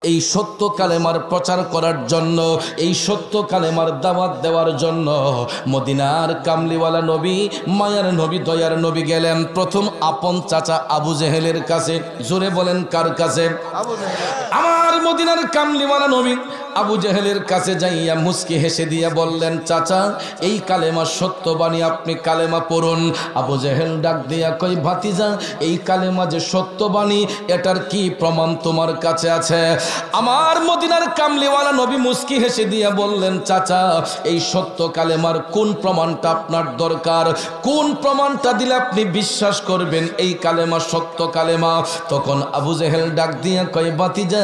এই সত্য কালেমার প্রচার করার জন্য, এই সত্য কালেমার দাওয়াত দেওয়ার জন্য মদিনার কামলিওয়ালা নবী, মায়ার নবী, দয়ার নবী গেলেন প্রথম আপন চাচা আবু জেহেলের কাছে। জোরে বলেন কার কাছে? আমার মদিনার কামলিওয়ালা নবী আবু জেহেলের কাছে যাইয়া মুস্কি হেসে দিয়া বললেন, চাচা এই কালেমা সত্যবাণী, আপনি কালেমা পড়ুন। আবু জেহেল ডাক দিয়া কই, ভাতিজা এই কালেমা যে সত্যবাণী এটার কি প্রমাণ তোমার কাছে আছে? আমার মদিনার কামলিওয়ালা নবী মুস্কি হেসে দিয়া বললেন, চাচা এই সত্য কালেমার কোন প্রমাণটা আপনার দরকার? কোন প্রমাণটা দিলে আপনি বিশ্বাস করবেন এই কালেমা সত্য কালেমা? তখন আবু জেহেল ডাক দিয়া কয়, ভাতিজা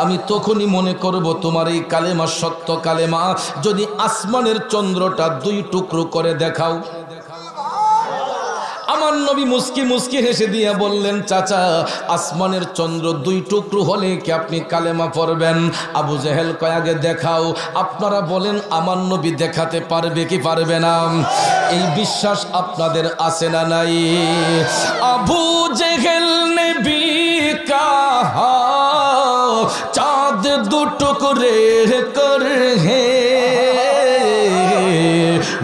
আমি তখনই মনে করব তোমার এই কালেমা সত্য কালেমা যদি আসমানের চন্দ্রটা দুই টুকরো করে দেখাও। আমার নবী মুস্কি মুস্কি হেসে দিয়া বললেন, চাচা আসমানের চন্দ্র দুই টুকরো হলে কি আপনি কালেমা পড়বেন? আবু জেহেল কয়, আগে দেখাও। আপনারা বলেন আমার নবী দেখাতে পারবে কি পারবে না? এই বিশ্বাস আপনাদের আছে না নাই? আবু জেহেল ने भी कहा चाँद दो टुकड़े कर है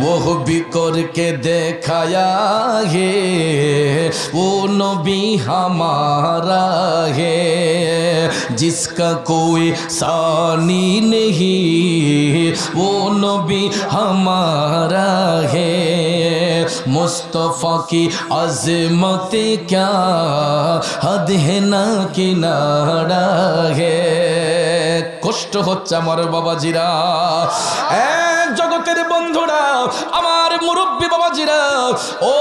वो भी करके दिखाया है वो नबी हमारा है जिसका कोई सानी नहीं वो नबी हमारा है मुस्तफ़ा की अज़मत क्या हद है ना किनारा है। কষ্ট হচ্ছে আমার বাবাজিরা, জগতের বন্ধুরা, আমার মুরব্বী বাবাজিরা, ও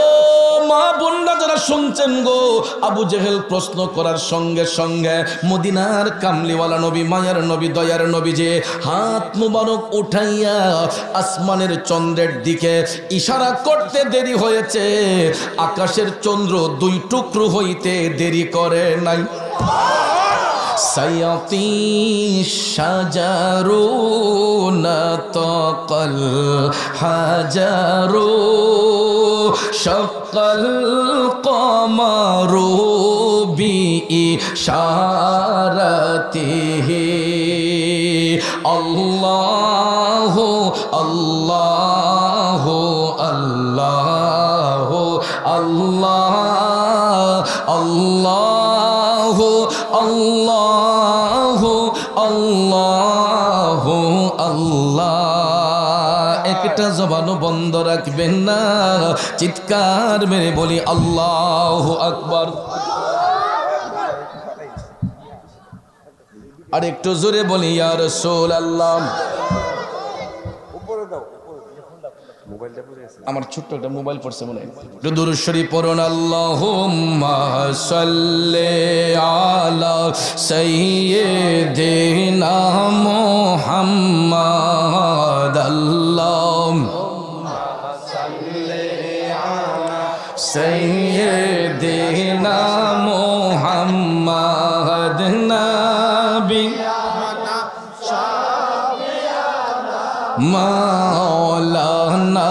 মা বোনরা যারা শুনছেন গো, আবু জেহেল প্রশ্ন করার সঙ্গে সঙ্গে মদিনার কামলিওয়ালা নবী, মায়ার নবী, দয়ার নবী যে হাত মুবারক উঠাইয়া আসমানের চন্দ্রের দিকে ইশারা করতে দেরি হয়েছে, আকাশের চন্দ্র দুই টুকরো হইতে দেরি করে নাই। सयती शजरो नतकल हजरो शक्कल कमरो बिइशारतिहि अल्लाहु अल्लाहु अल्लाहु अल्लाह अल्लाहु अल्लाहु अल्लाहु अल्लाह। একটা জবানও বন্ধ রাখবেন না, চিৎকার মেরে বলি আল্লাহু আকবার। আর একটু জোরে বলি ইয়া রাসূলুল্লাহ। আমার ছোট্ট একটা মোবাইল পড়ছে মনে হয়, দুরূদ শরীফ পড়ুন। আল্লাহুম্মা সাল্লি আলা সাইয়্যিদিনা মুহাম্মাদ। আল্লাহুম্মা সাল্লি আলা সাইয়্যিদিনা মুহাম্মাদ নবী মাওলানা।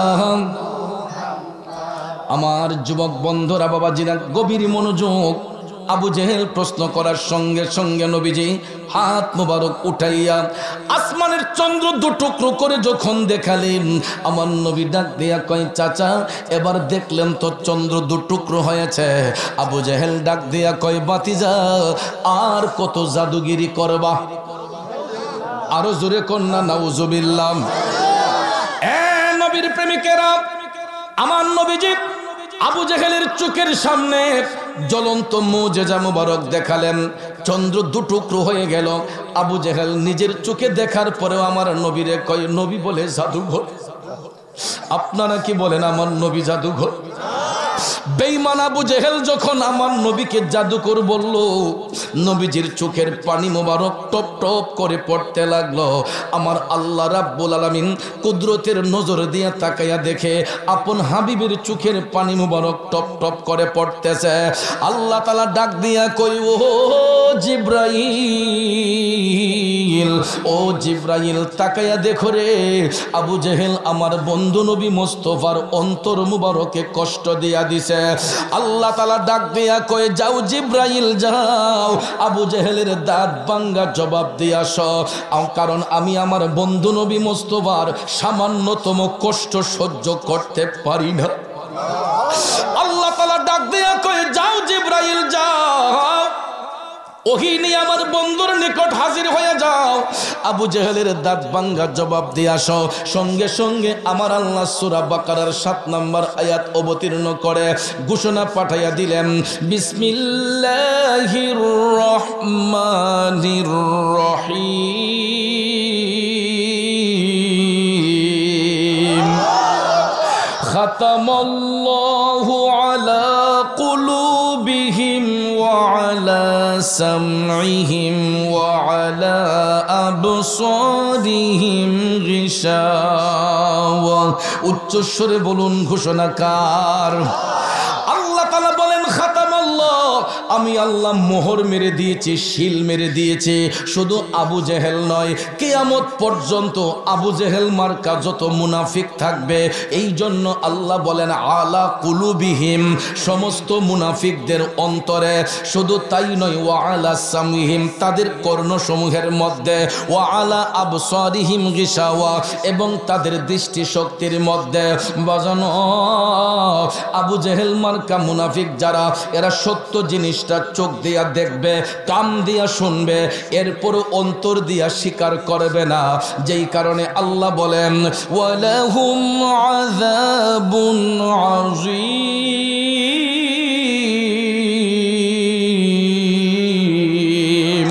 আমার যুবক বন্ধুরা, বাবাজিরা, গভীর মনোযোগ। আবু জেহেল প্রশ্ন করার সঙ্গে সঙ্গে নবীজি হাত মুবারক উঠাইয়া আসমানের চন্দ্র দুটুকরো করে যখন দেখালেন, আমার নবী ডাক দিয়া কয়, চাচা এবার দেখলেন তো চন্দ্র দুটুকরো হয়েছে। আবু জেহেল ডাক দিয়া কয়, বাতিজা আর কত জাদুগিরি করবা? আরো জোরে কন্যা নাউজুবিল্লাহ। নবীর প্রেমিকেরা, আমার নবীজি আবু জেহেলের চোখের সামনে জ্বলন্ত মুজিজা মুবারক দেখালেন, চন্দ্র দুটুকরো হয়ে গেল। আবু জেহেল নিজের চোখে দেখার পরেও আমার নবীরে কয়, নবী বলে জাদুঘর। আপনারা কি বলেন আমার নবী জাদুঘর? বেঈমান আবু জেহেল যখন আমার নবীকে জাদুকর বলল, নবীজির চোখের পানি মোবারক টপ টপ করে পড়তে লাগলো। আমার আল্লাহ রাব্বুল আলামিন কুদরতের নজর দিয়ে তাকাইয়া দেখে আপন হাবিবের চোখের পানি মোবারক টপ টপ করে পড়তেছে। আল্লাহ তাআলা ডাক দিয়া কই, ও জিব্রাইল ও জিব্রাইল তাকায়া দেখো রে, আবু জেহেল আমার বন্ধু নবী মোস্তফার অন্তর মুবারকে কষ্ট দিয়া দিছে। আল্লাহ তাআলা ডাক দিয়া কয়ে, যাও জিব্রাইল যাও, আবু জেহেলের দাঁত ভাঙ্গা জবাব দিয়ে আসো, কারণ আমি আমার বন্ধু নবী মোস্তফার সামান্যতম কষ্ট সহ্য করতে পারি না। আল্লাহ তাআলা ডাক দিয়া কয়ে, যাও জিব্রাইল যাও, ওহী নিয়ে আমার বন্ধুর নিকট হাজির হয়ে যাও, আবু জেহেলের দাঁত ভাঙ্গা জবাব দিয়ে আসো। সঙ্গে সঙ্গে আমার আল্লাহ সূরা বাকারার 7 নম্বর আয়াত অবতীর্ণ করে ঘোষণা পাঠাইয়া দিলেন, বিসমিল্লাহির রহমানির রহিম, খাতামাল্লাহু আলা কুলুবিহিম ওয়া আলা সামইহিম ওয়া আলা আবসারিহিম গিশাওয়া। উচ্চস্বরে বলুন, ঘোষণা কার? আল্লাহ তাআলা বলেন, খাতামাল্লাহ, আমি আল্লাহ মোহর মেরে দিয়েছি, শিল মেরে দিয়েছি। শুধু আবু জেহেল নয়, কিয়ামত পর্যন্ত আবু জেহেল মার্কা যত মুনাফিক থাকবে, এই জন্য আল্লাহ বলেন আলা কুলুবিহিম, সমস্ত মুনাফিকদের অন্তরে। শুধু তাই নয়, ওয়া আলা সামইহিম, তাদের কর্ণসমূহের মধ্যে, ওয়া আলা আবসারিহিম গিশাওয়া, এবং তাদের দৃষ্টি শক্তির মধ্যে। বাজানো আবু জেহেল মার্কা মুনাফিক যারা, এরা সত্য জিনিসটা চোখ দিয়া দেখবে, কান দিয়া শুনবে, এরপরও অন্তর দিয়া স্বীকার করবে না। যেই কারণে আল্লাহ বলেন, ওয়ালাহুম আযাবুন আযীম।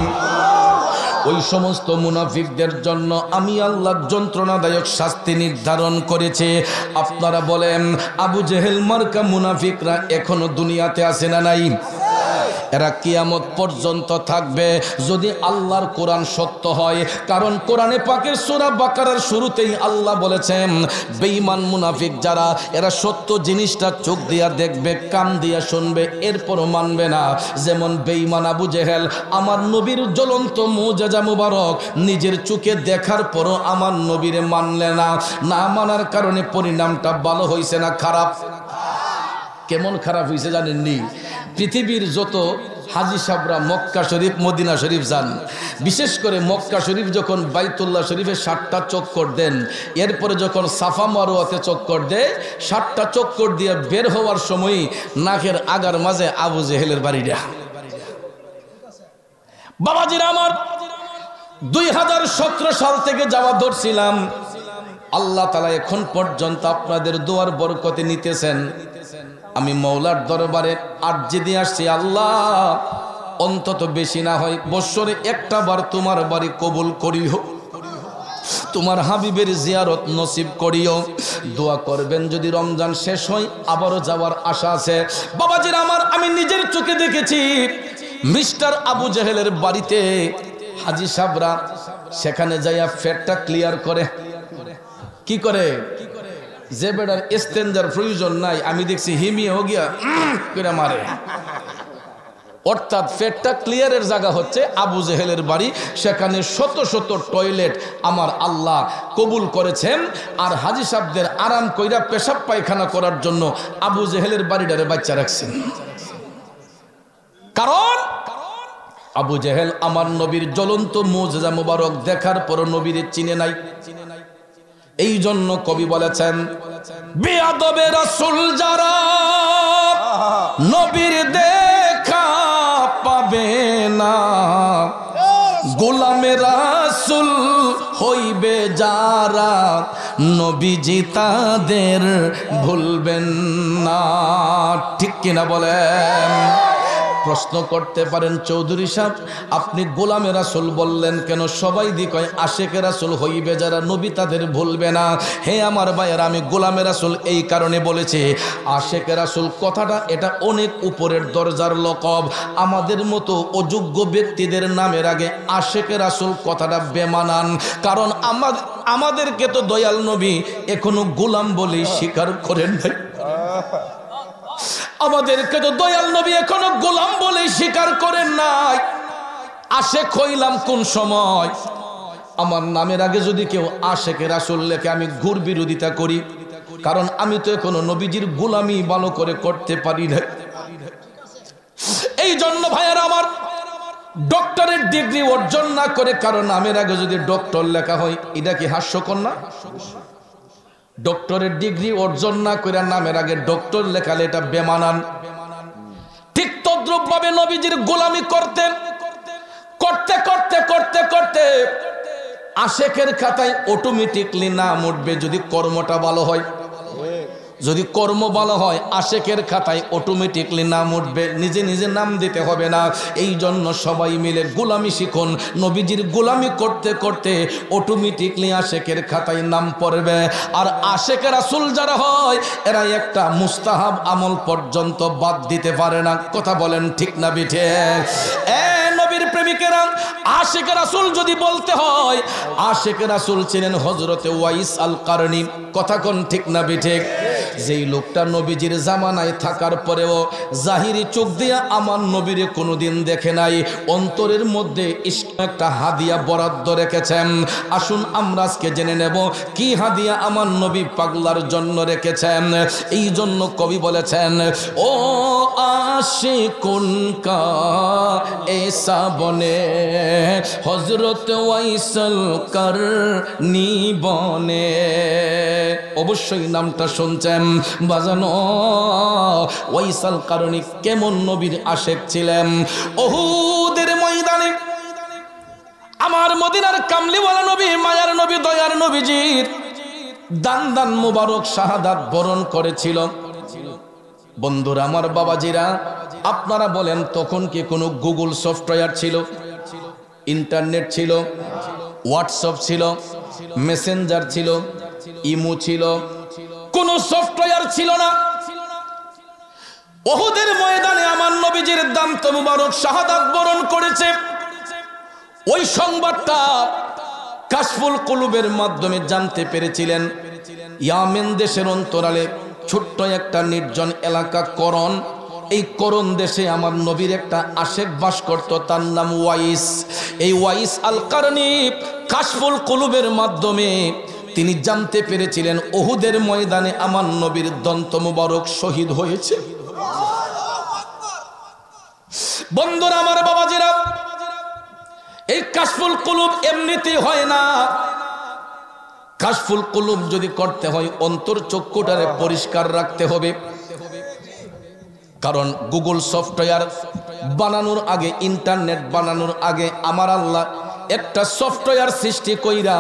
ওই সমস্ত মুনাফিকদের জন্য আমি আল্লাহ যন্ত্রণাদায়ক শাস্তি নির্ধারণ করেছি। আপনারা বলেন, আবু জেহেল মার্কা মুনাফিকরা এখনো দুনিয়াতে আছে না নাই? এরা কিয়ামত পর্যন্ত থাকবে যদি আল্লাহর কোরআন সত্য হয়। কারণ কোরআনে পাকের সূরা বাকারার শুরুতেই আল্লাহ বলেছেন, বেঈমান মুনাফিক যারা, এরা সত্য জিনিসটা চোখ দিয়া দেখবে, কান দিয়া শুনবে, এরপরও মানবে না। যেমন বেঈমান আবু জেহেল আমার নবীর জ্বলন্ত মুজিজা মুবারক নিজের চোখে দেখার পরও আমার নবীরে মানলে না। না মানার কারণে পরিণামটা ভালো হয়েছে না খারাপ? কেমন খারাপ হয়েছে জানেননি? পৃথিবীর যত হাজি সাহেবরা মক্কা শরীফ, মদিনা শরীফ যান, বিশেষ করে মক্কা শরীফ যখন বাইতুল্লাহ শরীফে 7টা চক্কর দেন, এরপরে যখন সাফা মারওয়াতে চক্কর দেয়, 7টা চক্কর দিয়ে বের হওয়ার সময় নাকের আগার মাঝে আবু জেহেলের বাড়িটা। বাবাজিরা আমার, 2017 সাল থেকে যাওয়া ধরছিলাম। আল্লাহ তাআলা এখন পর্যন্ত আপনাদের দোয়ার বরকতে নিতেছেন। আমি মওলার দরবারে আরজি দিয়ে আসছি, আল্লাহ অন্তত বেশি না হয় বছরে একটা বার তোমার বাড়ি কবুল করিও, তোমার হাবিবের জিয়ারত নসিব করিও। দোয়া করবেন যদি রমজান শেষ হয় আবারও যাওয়ার আশা আছে। বাবাজিরা আমার, আমি নিজের চোখে দেখেছি মিস্টার আবু জেহেলের বাড়িতে হাজি সাহেবরা সেখানে যাইয়া ফেটটা ক্লিয়ার করে। কি করে? যে বেটার ইস্তেঞ্জার প্রয়োজন নাই, আমি দেখছি হিমিয়ে হো গিয়া করে মারে। অর্থাৎ পেটটা ক্লিয়ারের জায়গা হচ্ছে আবু জেহেলের বাড়ি। সেখানে শত শত টয়লেট আমার আল্লাহ কবুল করেছেন। আর হাজি সাহেবদের আরাম কইরা পেশাব পায়খানা করার জন্য আবু জেহেলের বাড়িটারে বাচ্চা রাখছেন। কারণ আবু জেহেল আমার নবীর জ্বলন্ত মুজিজা মুবারক দেখার পর নবীরে চিনে নাই। এই জন্য কবি বলেছেন, বেয়াদবে রাসূল যারা নবীর দেখা পাবে না, গোলামে রাসূল হইবে যারা, নবীজি তাদের ভুলবেন না। ঠিক কিনা বলেন? প্রশ্ন করতে পারেন, চৌধুরী সাহেব আপনি গোলামে রাসূল বললেন কেন? সবাই দি কয় আশেকে রাসূল হইবে যারা, নবী তাদের ভুলবে না। হে আমার ভাইয়েরা, আমি গোলামে রাসূল এই কারণে বলেছি, আশেকে রাসূল কথাটা এটা অনেক উপরের দরজার লকব। আমাদের মতো অযোগ্য ব্যক্তিদের নামের আগে আশেকে রাসূল কথাটা বেমানান। কারণ আমাদেরকে তো দয়াল নবী এখনো গোলাম বলে স্বীকার করেন নাই। আমাদেরকে তো দয়াল নবী এখনো গোলাম বলে স্বীকার করেন নাই। আশেক হইলাম কোন সময়? আমার নামের আগে যদি কেউ আশেকে রাসূল লেখে আমি ঘুর বিরোধিতা করি, কারণ আমি তো এখনো নবীজির গোলামি ভালো করে করতে পারি না। এই জন্য ভাইয়ারা আমার, ডক্টরের ডিগ্রি অর্জন না করে কারণ নামের আগে যদি ডক্টর লেখা হয়, এটা কি হাস্যকর না? ডক্টরের ডিগ্রি অর্জন না করে নামের আগে ডক্টর লেখালে এটা বেমানান। ঠিক তদ্রুপ ভাবে নবীজির গোলামি করতেন, করতে করতে করতে করতে আশেকের খাতায় অটোমেটিকলি নাম উঠবে যদি কর্মটা ভালো হয়। যদি কর্ম ভালো হয় আশেকের খাতায় অটোমেটিকলি নাম উঠবে, নিজে নিজে নাম দিতে হবে না। এই জন্য সবাই মিলে গোলামি শিখুন, নবীজির গোলামি করতে করতে অটোমেটিকলি আশেকের খাতায় নাম পড়বে। আর আশেকের রাসূল যারা হয় এরা একটা মুস্তাহাব আমল পর্যন্ত বাদ দিতে পারে না। কথা বলেন ঠিক না বিঠে? নবীর প্রেমিকেরা আশিক রাসূল যদি বলতে হয়, আশিক রাসূল ছিলেন হযরতে ওয়াইস আল কারনী। কথা কোন ঠিক না বিঠিক? যেই লোকটা নবীজির জামানায় থাকার পরেও জাহিরি চোখ দিয়া আমার নবীরে কোনোদিন দেখে নাই, অন্তরের মধ্যে একটা হাদিয়া বরাদ্দ রেখেছেন। আসুন আমরা আজকে জেনে নেব কি হাদিয়া আমার নবী পাগলার জন্য রেখেছেন। এই জন্য কবি বলেছেন, ও আশিকুন কা এসা বনে হযরত ওয়াইসল কারনী বনে। অবশ্যই নামটা শুনছেন বাজানো। ওয়াইসল কারনী কেমন নবীর আশেক ছিলেন? উহুদের ময়দানে আমার মদিনার কামলিওয়ালা নবী, মায়ার নবী, দয়ার নবীজির দান দান মুবারক শাহাদাত বরণ করেছিল। বন্ধুরা আমার, বাবাজিরা, আপনারা বলেন তখন কি কোনো গুগল সফটওয়্যার ছিল? ইন্টারনেট ছিল? হোয়াটসঅ্যাপ ছিল? মেসেঞ্জার ছিল? ইমো ছিল? কোন সফটওয়্যার ছিল না। উহুদের ময়দানে আমার নবীজির দান মুবারক শাহাদাত বরণ করেছে। ওই সংবাদটা কাশফুল কুলুবের মাধ্যমে জানতে পেরেছিলেন। ইয়ামেন দেশের অন্তরালে ছোট্ট একটা নির্জন এলাকা করণ। এই করণ দেশে আমার নবীর একটা আশেক বাস করত, তার নাম ওয়াইস। এই ওয়াইস আল কারনী কাশফুল কুলুবের মাধ্যমে তিনি জানতে পেরেছিলেন উহুদের ময়দানে আমার নবীর দন্ত মুবারক শহীদ হয়েছে। বন্ধুরা আমার, বাবাজিরা, এই কাশফুল কুলুব এমনিতেই হয় না। কাশফুল কুলুব যদি করতে হয় অন্তর চক্ষুটারে পরিষ্কার রাখতে হবে। কারণ গুগল সফটওয়্যার বানানোর আগে, ইন্টারনেট বানানোর আগে আমার আল্লাহ একটা সফটওয়্যার সৃষ্টি কইরা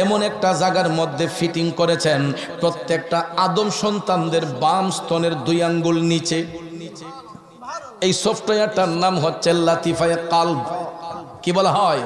এমন একটা জায়গার মধ্যে ফিটিং করেছেন, প্রত্যেকটা আদম সন্তানদের বাম স্তনের 2 আঙ্গুল নিচে। এই সফটওয়্যারটার নাম হচ্ছে লাতিফায়ে কালব। কি বলা হয়?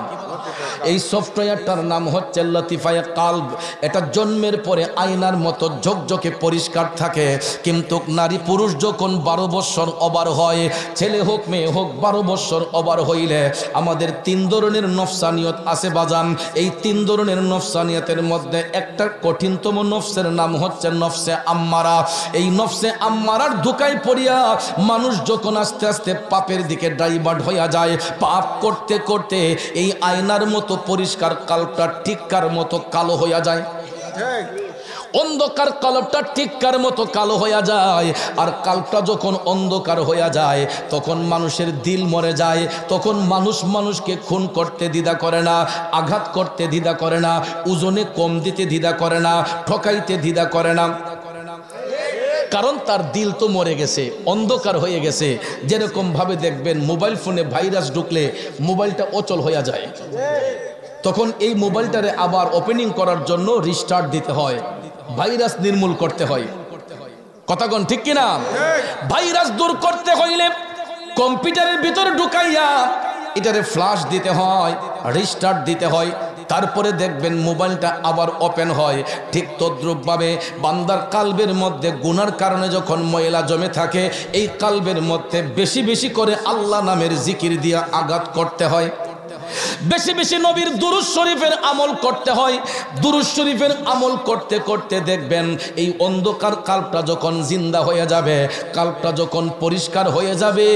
এই সফটওয়্যারটার নাম হচ্ছে লতিফায়ে কালব। এটা জন্মের পরে আয়নার মতো ঝকঝকে পরিষ্কার থাকে, কিন্তু নারী পুরুষ যখন 12 বছর ওভার হয়, ছেলে হোক মেয়ে হোক, 12 বছর ওভার হইলে আমাদের 3 ধরনের নফসানিয়ত আছে বাজান। এই 3 ধরনের নফসানিয়তের মধ্যে একটা কঠিনতম নফসের নাম হচ্ছে নফসে আম্মারা। এই নফসে আম্মারার ধোঁকায় পড়িয়া মানুষ যখন আস্তে আস্তে পাপের দিকে ডাইভার্ট হইয়া যায়, পাপ করতে করতে এই আয়নার মতো পরিষ্কার কালবটা টিক্কার মতো কালো হইয়া যায়। অন্ধকার কালবটা টিক্কার মতো কালো হইয়া যায়। আর কালবটা যখন অন্ধকার হইয়া যায় তখন মানুষের দিল মরে যায়। তখন মানুষ মানুষকে খুন করতে দ্বিধা করে না, আঘাত করতে দ্বিধা করে না, ওজনে কম দিতে দ্বিধা করে না, ঠকাইতে দ্বিধা করে না। কারণ তার দিল তো মরে গেছে, অন্ধকার হয়ে গেছে। যেরকম ভাবে দেখবেন মোবাইল ফোনে ভাইরাস ঢুকলে মোবাইলটা অচল হয়ে যায়, তখন এই মোবাইলটারে আবার ওপেনিং করার জন্য রিস্টার্ট দিতে হয়, ভাইরাস নির্মূল করতে হয়। কথা কোন ঠিক কিনা? ভাইরাস দূর করতে হইলে কম্পিউটারের ভিতরে ঢুকাইয়া এটারে ফ্লাশ দিতে হয়, রিস্টার্ট দিতে হয়, তারপরে দেখবেন মোবাইলটা আবার ওপেন হয়। ঠিক তদ্রূপভাবে বান্দার কালবের মধ্যে গুনার কারণে যখন ময়লা জমে থাকে, এই কালবের মধ্যে বেশি বেশি করে আল্লাহ নামের জিকির দিয়া আঘাত করতে হয়। বেশি বেশি নবীর দুরূদ শরীফের আমল করতে হয়। দুরূদ শরীফের আমল করতে করতে দেখবেন এই অন্ধকার কালটা যখন জিন্দা হয়ে যাবে, কালটা যখন পরিষ্কার হয়ে যাবে,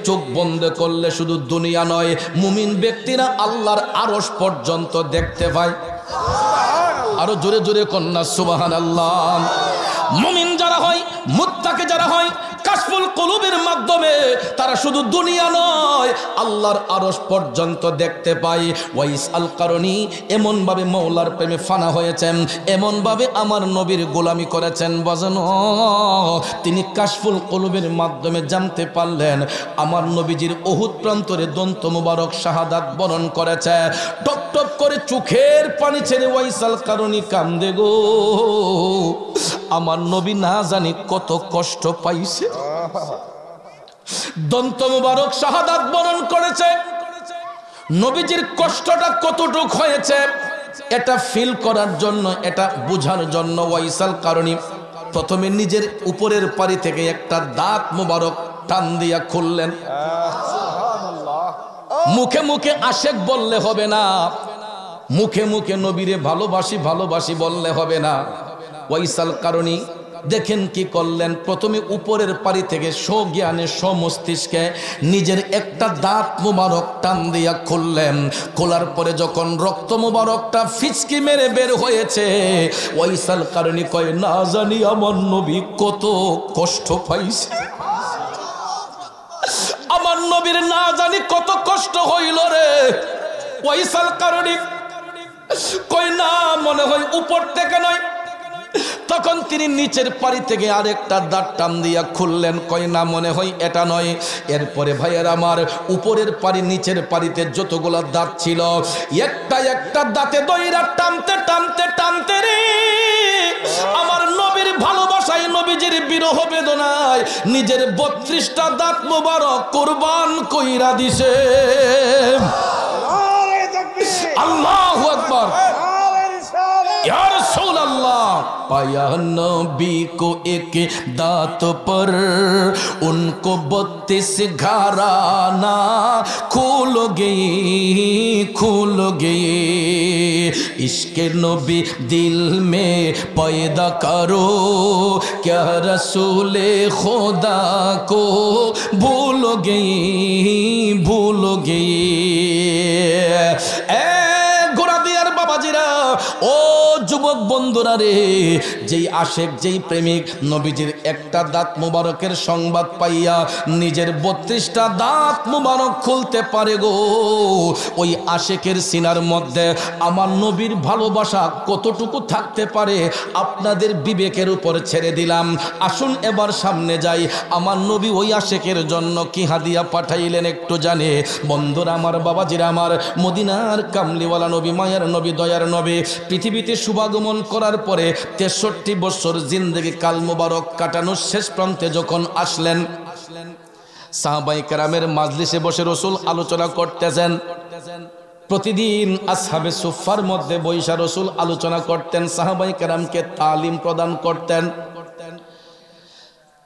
চোখ বন্ধ করলে শুধু দুনিয়া নয়, মুমিন ব্যক্তিরা আল্লাহর আরশ পর্যন্ত দেখতে পায়। আরো জোরে জোরে কন্যা সুবহানাল্লাহ। মুমিন যারা হয়, মুত্তাকি যারা হয়, কাশফুল কুলুবের মাধ্যমে তারা শুধু দুনিয়া নয়, আল্লাহর আরশ পর্যন্ত দেখতে পায়। ওয়াইস আল কারণী এমন ভাবে মওলার প্রেমে ফানা হয়েছেন, এমন ভাবে আমার নবীর গোলামি করেছেন, বাজানো তিনি কাশফুল কুলুবের মাধ্যমে জানতে পারলেন আমার নবীজির উহুদ প্রান্তরে দন্ত মুবারক শাহাদাত বরণ করেছে। টপ টপ করে চোখের পানি ছেড়ে ওয়াইস আল কারণী কান্দে গো, আমার নবী না জানি কত কষ্ট পাইছে। দন্ত মুবারক শাহাদাত বরণ করেছে, নবীজির কষ্টটা কতটুক হয়েছে এটা ফিল করার জন্য, এটা বুঝার জন্য ওয়াইস আল কারণী প্রথমে নিজের উপরের পারি থেকে একটা দাঁত মুবারক টান দিয়া খুললেন। মুখে মুখে আশেক বললে হবে না, মুখে মুখে নবীরে ভালোবাসি ভালোবাসি বললে হবে না। ওয়াইস আল কারণী দেখেন কি করলেন, প্রথমে উপরের পারি থেকে স্বজ্ঞানে স্বমস্তিষ্কে নিজের একটা দাঁত মুবারক টান দিয়া খুললেন। খোলার পরে যখন রক্ত মুবারকটা ফিচকি মেরে বের হয়েছে, ওয়াইস আল কারণী কয় না জানি আমার নবী কত কষ্ট পাইছে, আমার নবীর না জানি কত কষ্ট হইল রে। ওয়াইস আল কারণী কয় না মনে হয় উপর থেকে নয়। তখন তিনি নিচের পারি থেকে আরেকটা দাঁত টান দিয়া খুললেন, কয় না মনে হয় এটা নয়। এরপরে ভাইয়ের আমার উপরের পারি নিচের পারিতে যতগুলা দাঁত ছিল একটা একটা দাঁতে দইরা টানতে টানতে টানতে রে আমার নবীর ভালোবাসায়, নবীজির বিরহ বেদনায় নিজের 32টা দাঁত মোবারক কুরবান কইরা দিছে। আল্লাহু আকবার। या रसूल अल्लाह पाया नबी को एक दात पर उनको 32 घराना खुल गई इश्क नबी दिल में पैदा करो क्या रसूल खुदा को भूल गई ও যুবক বন্ধুরা রে, যেই আশেক যেই প্রেমিক নবীজির একটা দাঁত মুবারকের সংবাদ পাইয়া নিজের 32টা দাঁত মুবারক খুলতে পারে গো, ওই আশেকের সিনার মধ্যে আমার নবীর ভালোবাসা কতটুকু থাকতে পারে আপনাদের বিবেকের উপর ছেড়ে দিলাম। আসুন এবার সামনে যাই, আমার নবী ওই আশেকের জন্য কি হাদিয়া পাঠাইলেন একটু জানে। বন্ধুরা আমার, বাবাজিরা আমার, মদিনার কামলিওয়ালা নবী, মায়ার নবী, দয়ার নবী পৃথিবীতে শুভাগমন করার পরে 63 বছর জিন্দেগি কাল মুবারক কাটানোর শেষ প্রান্তে যখন আসলেন, সাহাবায়ে কেরামের মাজলিসে বসে রাসূল আলোচনা করতেছেন। প্রতিদিন আসহাবে সুফার মধ্যে বৈশা রাসূল আলোচনা করতেন, সাহাবায়ে কেরামকে তালিম প্রদান করতেন।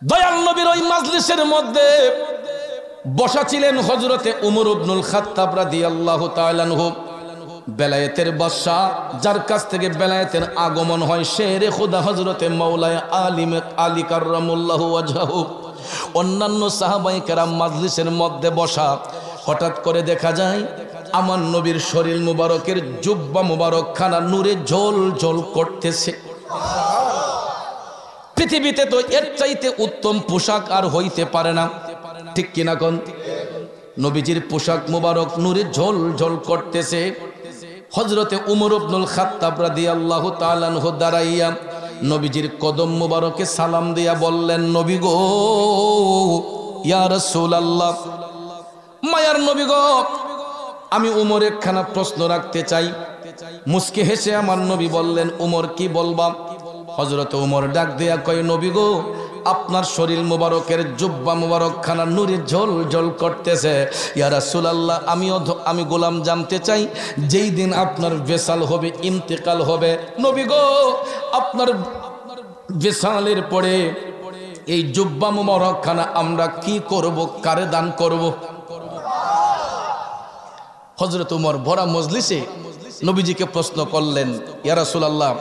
দয়াল নবীর ওই মাজলিসের মধ্যে বসা ছিলেন হযরতে উমর ইবনুল খাত্তাব রাদিয়াল্লাহু তাআলা আনহু, বেলায়েতের বাদশাহ, যার কাছ থেকে বেলায়েতের আগমন হয়, শেরে খুদা হযরতে মাওলায়ে আলী কাররামুল্লাহু ওয়াজহাহু। অন্যান্য সাহাবায়ে কেরাম মাজলিসের মধ্যে বসা, হঠাৎ করে দেখা যায় আমার নবীর শরীর মুবারকের জুব্বা মুবারক খানা নূরে ঝোল ঝোল করতেছে। পৃথিবীতে তো এর চাইতে উত্তম পোশাক আর হইতে পারে না, ঠিক কিনা কোন? নবীজির পোশাক মুবারক নূরে ঝোল ঝোল করতেছে। হযরতে উমর ইবনুল খাত্তাব রাদিয়াল্লাহু তাআলা আনহু দাঁড়াইয়া নবীজির কদম মুবারকে সালাম দিয়া বললেন, নবী গো, ইয়া রাসূলুল্লাহ, মায়ার নবী গো, আমি উমর একখানা প্রশ্ন রাখতে চাই। মুস্কি হেসে আমার নবী বললেন, উমর কি বলবা? হযরতে উমর ডাক দিয়া কয়, নবী গো, আপনার শরীর মুবারকের জুব্বা মুবারক খানা নূরে ঝোল ঝোল করতেছে। ইয়া রাসূলুল্লাহ, আমি গোলাম জানতে চাই, যেই দিন আপনার বেসাল হবে, ইন্তেকাল হবে, নবী গো, আপনার বেসালের পরে এই জুব্বা মুবারক খানা আমরা কি করব, কারে দান করব? হযরত উমর ভরা মজলিসে নবীজিকে প্রশ্ন করলেন, ইয়া রাসূলুল্লাহ,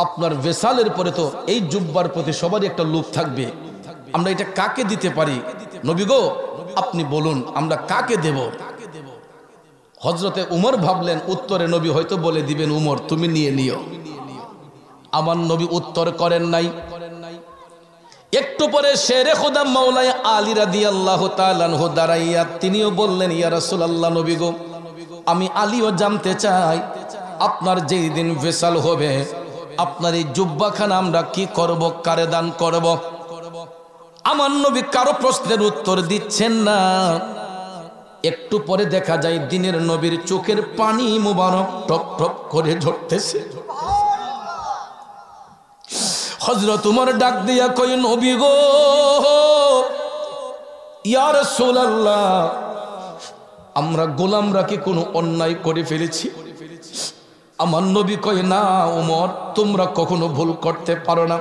আপনার ভেসালের পরে তো এই জুব্বার প্রতি সবারই একটা লোভ থাকবে, আমরা এটা কাকে দিতে পারি? নবী গো, আপনি বলুন আমরা কাকে দেব? হযরতে উমর ভাবলেন উত্তরে নবী হয়তো বলে দিবেন, উমর তুমি নিয়ে নিও। আমার নবী উত্তর করেন নাই। একটু পরে শেরে খোদা মাওলানা আলী রাদিয়াল্লাহু তাআলা আনহু দাঁড়াইয়া তিনিও বললেন, ইয়া রাসূলুল্লাহ, নবী গো, আমি আলীও জানতে চাই আপনার যেই দিন ভেসাল হবে আপনার এই জুব্বাখানা আমরা কি করব, কারে দান করব? আমার নবী কারো প্রশ্নের উত্তর দিচ্ছেন না। একটু পরে দেখা যায় দিনের নবীর চোখের পানি মুবারক টপ টপ করে ঝরতেছে। হযরত উমর ডাক দিয়া কই, নবী গো, ইয়া রাসূলুল্লাহ, আমরা গোলামরা কি কোনো অন্যায় করে ফেলেছি? আমার নবী কয়, না উমর, তোমরা কখনো ভুল করতে পারো না।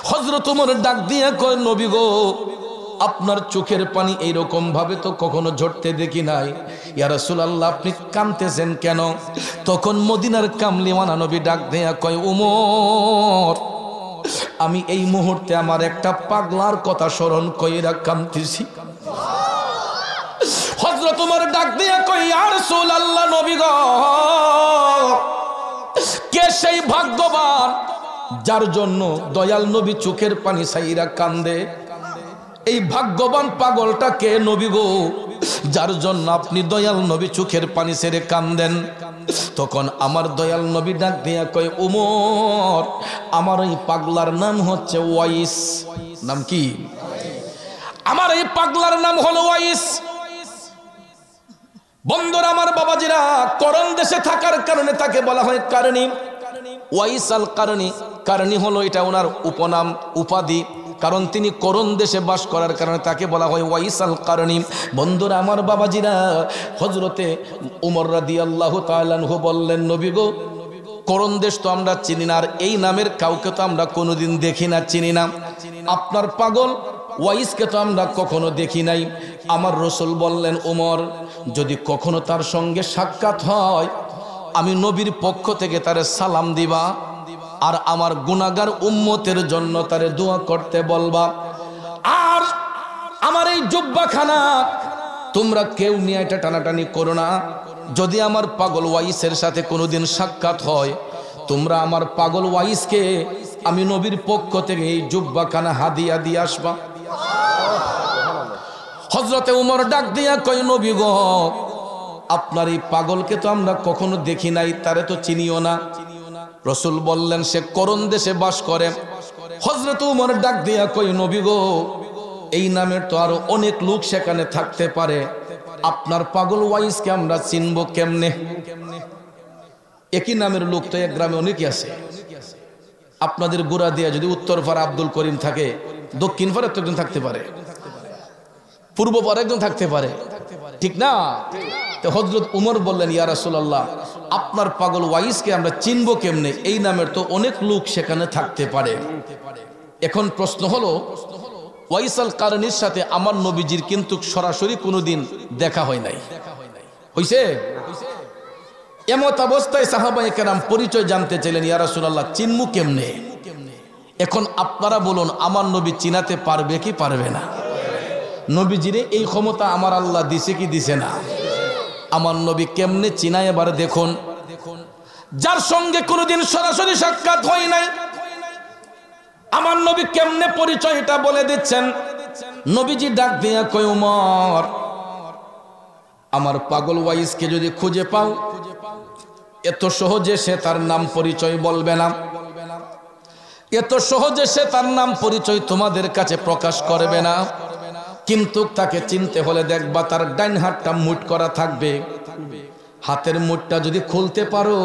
হযরত উমর ডাক দিয়া কয়, নবী গো, আপনার চোখের পানি এইরকম ভাবে তো কখনো ঝরতে দেখি নাই। ইয়া রাসূলুল্লাহ, আপনি কাঁদতেছেন কেন? তখন মদিনার কামলিওয়ালা নবী ডাক দিয়া কয়, উমর, আমি এই মুহূর্তে আমার একটা পাগলার কথা স্মরণ কইরা কাঁদতেছি। হযরত উমর ডাক দিয়া কয়, ইয়া রাসূলুল্লাহ, নবী গো, কে সেই ভাগ্যবান যার জন্য দয়াল নবী চোখের পানি ছাইরা কান্দে? এই ভাগ্যবান পাগলটা কে নবী গো, যার জন্য আপনি দয়াল নবী চোখের পানি ছেড়ে কান্দেন? তখন আমার দয়াল নবী ডাক দিয়া কয়, উমর, আমার এই পাগলার নাম হচ্ছে ওয়াইস। নাম কি? আমার এই পাগলার নাম হলো ওয়াইস। বন্ধুরা আমার, বাবাজিরা, করণ দেশে থাকার কারণে তাকে বলা হয় কারণী, ওয়াইস আল কারণী। কারণী হলো এটা ওনার উপনাম, উপাধি, কারণ তিনি করণ দেশে বাস করার কারণে তাকে বলা হয় ওয়াইস আল কারণী। বন্ধুরা আমার, বাবাজিরা, হযরতে উমর রাদিয়াল্লাহু তাআলা আনহু বললেন, নবী গো, করণ দেশ তো আমরা চিনি না, আর এই নামের কাউকে তো আমরা কোনোদিন দেখি না, চিনি না। আপনার পাগল ওয়াইসকে তো আমরা কখনো দেখি নাই। আমার রাসূল বললেন, উমর, যদি কখনো তার সঙ্গে সাক্ষাৎ হয় আমি নবীর পক্ষ থেকে তারে সালাম দিবা, আর আমার গুনাহগার উম্মতের জন্য তারে দোয়া করতে বলবা। আর আমার এই জুব্বাখানা তোমরা কেউ নিয়ে এটা টানাটানি করো না। যদি আমার পাগল ওয়াইসের সাথে কোনোদিন সাক্ষাৎ হয়, তোমরা আমার পাগল ওয়াইসকে আমি নবীর পক্ষ থেকে এই জুব্বাখানা হাদিয়া দিয়ে আসবা। হযরতে উমর ডাক দিয়া কয়, নবী গো, আপনার এই পাগলকে তো আমরা কখনো দেখি নাই, তারে তো চিনিও না। রাসূল বললেন, সে করণ দেশে বাস করে। হযরতে উমর ডাক দিয়া কয়, নবী গো, এই নামের তো আরো অনেক লোক সেখানে থাকতে পারে, আপনার পাগল ওয়াইসকে আমরা চিনব কেমনে? একই নামের লোক তো এক গ্রামে অনেকই আছে। আপনাদের গোড়া দিয়া যদি উত্তর পাড়া আব্দুল করিম থাকে, দক্ষিণ পাড়া তো একজন থাকতে পারে, পূর্ব পাড়া একজন থাকতে পারে, ঠিক না? তো হযরত উমর বললেন, ইয়া রাসূলুল্লাহ, আপনার পাগল ওয়াইসকে আমরা চিনব কেমনে? এই নামের তো অনেক লোক সেখানে থাকতে পারে। এখন প্রশ্ন হলো, ওয়াইস আল কারণীর সাথে আমার নবীজির কিন্তু সরাসরি কোনোদিন দেখা হয় নাই, হইছে? এমত অবস্থায় সাহাবায়ে কেরাম পরিচয় জানতে চাইলেন, ইয়া রাসূলুল্লাহ, চিনমু কেমনে? এখন আপনারা বলুন, আমার নবী চিনাতে পারবে কি পারবে না? নবীজিরে এই ক্ষমতা আমার আল্লাহ দিছে কি দিছে না? আমার নবী কেমনে চিনায় এবার দেখুন। যার সঙ্গে কোনোদিন সরাসরি সাক্ষাৎ হয় নাই, আমার নবী কেমনে পরিচয়টা বলে দিচ্ছেন। নবীজি ডাক দিয়া কয়, উমর, আমার পাগল ওয়াইসকে যদি খুঁজে পাও, এত সহজে সে তার নাম পরিচয় বলবে না, এত সহজে সে তার নাম পরিচয় তোমাদের কাছে প্রকাশ করবে না। কিন্তু তাকে চিনতে হলে দেখবা তার ডাইন হাতটা মুঠ করা থাকবে। হাতের মুঠটা যদি খুলতে পারো,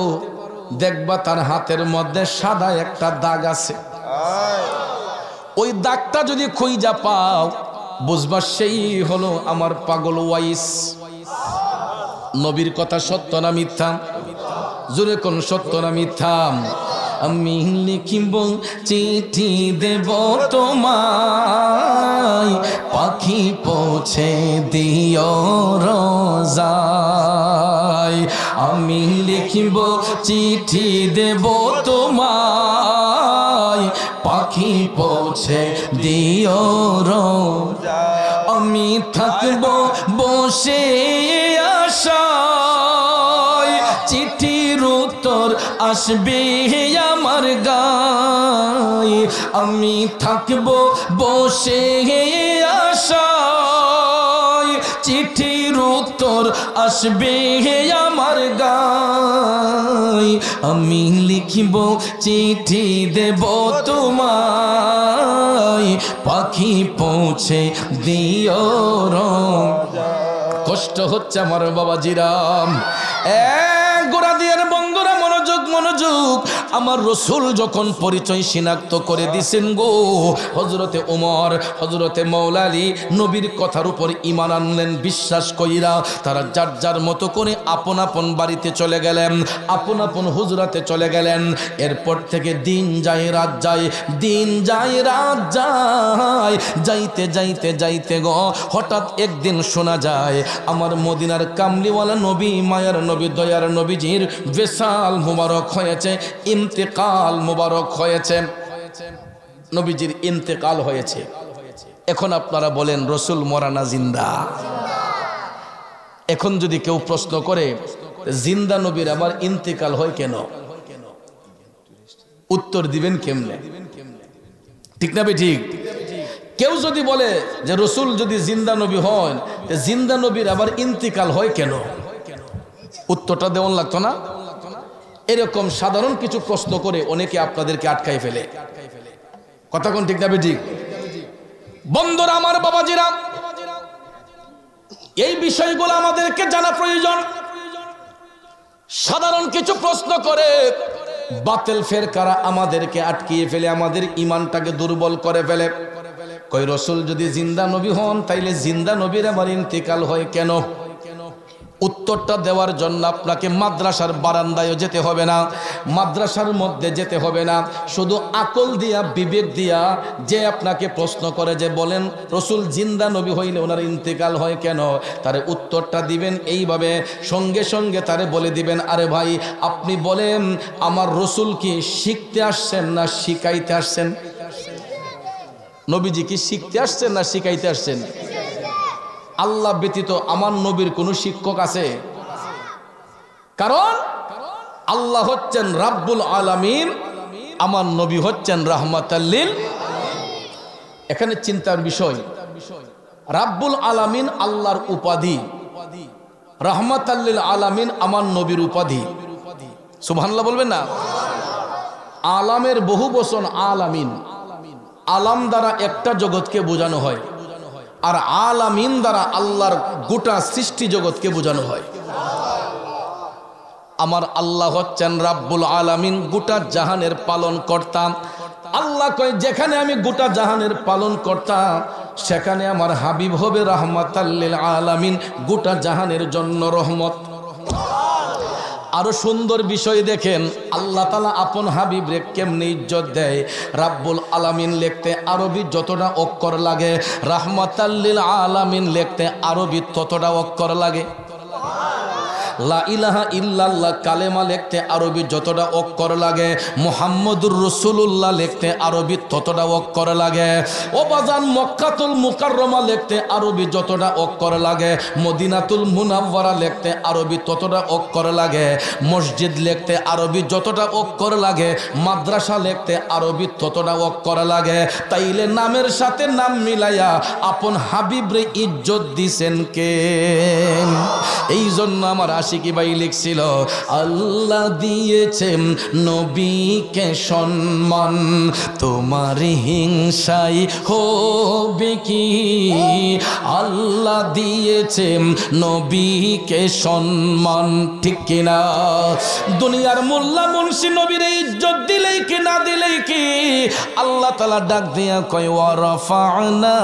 দেখবা তার হাতের মধ্যে সাদা একটা দাগ আছে। ওই দাগটা যদি খুঁজা পাও, বুঝবা সেই হলো আমার পাগল ওয়াইস। নবীর কথা সত্য না মিথ্যা? জোরে কোন সত্য না মিথ্যা? আমি লিখিব চিঠি দেব তোমায়, পাখি পৌঁছে দিও রোজায়। আমি লিখিব চিঠি দেব তোমায়, পাখি পৌঁছে দিও রোজায়। আমি থাকব বসে আশায়, চিঠির উত্তর আসবে আমার গায়ে। আমি থাকব বসে আশায়, চিঠির উত্তর আসবে আমার গায়ে। আমি লিখিব চিঠি দেব তোমায়, পাখি পৌঁছে দিও রোজায়। কষ্ট হচ্ছে আমার বাবাজিরাম। গোড়া দিয়ার বন্ধুরা মনোযোগ মনোযোগ। আমার রসুল যখন পরিচয় শনাক্ত করে দিছেন গো, হজরতে ওমর, হজরতে মৌলা আলী নবীর কথার উপর ঈমান আনলেন বিশ্বাস কইরা। তারা যার যার মতো করে আপন আপন বাড়িতে চলে গেলেন, আপন আপন হুজরাতে চলে গেলেন। এরপর থেকে দিন যায় রাত যায়, দিন যায় রাত যায়, যাইতে যাইতে যাইতে গো হঠাৎ একদিন শোনা যায় আমার মদিনার কামলিওয়ালা নবী, মায়ার নবী, দয়ার নবীজির বেসাল মুবারক হয়েছে, ইন্তেকাল মুবারক হয়েছে, নবীজির ইন্তেকাল হয়েছে। এখন আপনারা বলেন রসুল মরা না জিন্দা? এখন যদি কেউ প্রশ্ন করে জিন্দা নবীর আবার ইন্তেকাল হয় কেন, উত্তর দিবেন কেমনে? ঠিক না ঠিক? কেউ যদি বলে যে রসুল যদি জিন্দা নবী হন, জিন্দা নবীর আবার ইন্তেকাল হয় কেন, উত্তরটা দেওয়ান লাগতো না? এরকম সাধারণ কিছু প্রশ্ন করে অনেকে আপনাদেরকে আটকাই ফেলে। কথা কোন ঠিক না ঠিক? বন্ধুরা আমার, বাবাজিরা, এই বিষয়গুলো আমাদেরকে জানা প্রয়োজন। সাধারণ কিছু প্রশ্ন করে বাতিল ফেরকারা আমাদেরকে আটকিয়ে ফেলে, আমাদের ঈমানটাকে দুর্বল করে ফেলে। কই রসুল যদি জিন্দা নবী হন তাইলে জিন্দা নবীর আবার ইন্তেকাল হয় কেন? উত্তরটা দেওয়ার জন্য আপনাকে মাদ্রাসার বারান্দায় যেতে হবে না, মাদ্রাসার মধ্যে যেতে হবে না। শুধু আকল দিয়া, বিবেক দিয়া যে আপনাকে প্রশ্ন করে যে বলেন রসুল জিন্দা নবী হইলে ওনার ইন্তেকাল হয় কেন, তারে উত্তরটা দিবেন এইভাবে, সঙ্গে সঙ্গে তারে বলে দিবেন, আরে ভাই আপনি বলেন আমার রসুল কি শিখতে আসছেন না শিখাইতে আসছেন? নবীজি কি শিখতে আসছেন না শিখাইতে আসছেন? আল্লাহ ব্যতীত আমার নবীর কোন শিক্ষক আছে? কারণ আল্লাহ হচ্ছেন রাব্বুল আলামিন, আমার নবী হচ্ছেন রাহমাতাল লিল। এখানে চিন্তার বিষয়, রাব্বুল আলামিন আল্লাহর উপাধি, রাহমাতাল লিল আলামিন আমার নবীর উপাধি। সুবহানাল্লাহ বলবেন না? আলামের বহু বচন আলামিন। আলাম দ্বারা একটা জগৎকে বোঝানো হয়, আর আলামিন দ্বারা আল্লাহর গোটা সৃষ্টি জগৎকে বোঝানো হয়। আমার আল্লাহ হচ্ছেন রাব্বুল আলামিন, গোটা জাহানের পালন কর্তা। আল্লাহ কয় যেখানে আমি গোটা জাহানের পালন কর্তা, সেখানে আমার হাবিব হবে রাহমাতাল লিল আলামিন, গোটা জাহানের জন্য রহমত। আরো সুন্দর বিষয় দেখেন, আল্লাহ তাআলা আপন হাবিব রে কেমনে ইজ্জত দেয়। রাব্বুল আলামিন লিখতে আরবি যতটা অক্ষর লাগে, রাহমাতাল লিল আলামিন লিখতে আরবি ততটা অক্ষর লাগে। লা ইলাহা ইল্লাল্লাহ কালেমা লিখতে আরবি যতটা অক্ষর লাগে, মুহাম্মদুর রাসূলুল্লাহ লিখতে আরবি ততটা অক্ষর লাগে। ও বাজান, মক্কাতুল মুকাররমা লিখতে আরবি যতটা অক্ষর লাগে, মদিনাতুল মুনাওয়ারা লিখতে আরবি ততটা অক্ষর লাগে, মসজিদ লিখতে আরবি যতটা অক্ষর লাগে, মাদ্রাসা লিখতে আরবি ততটা অক্ষর লাগে। তাইলে নামের সাথে নাম মিলাইয়া আপন হাবিবরে ইজ্জত দিছেন কে? এই জন্য আমার আশিকি ভাই লিখছিল, আল্লাহ দিয়েছেন নবীকে সম্মান, তোমার হিংসাই হবে কি? আল্লাহ দিয়েছেন নবীকে সম্মান, ঠিক কিনা? দুনিয়ার মোল্লা মুন্সি নবীর ইজ্জত দিলেই কি না দিলেই কি? আল্লাহ তাআলা ডাক দিয়া কয়, ওয়া রাফা'না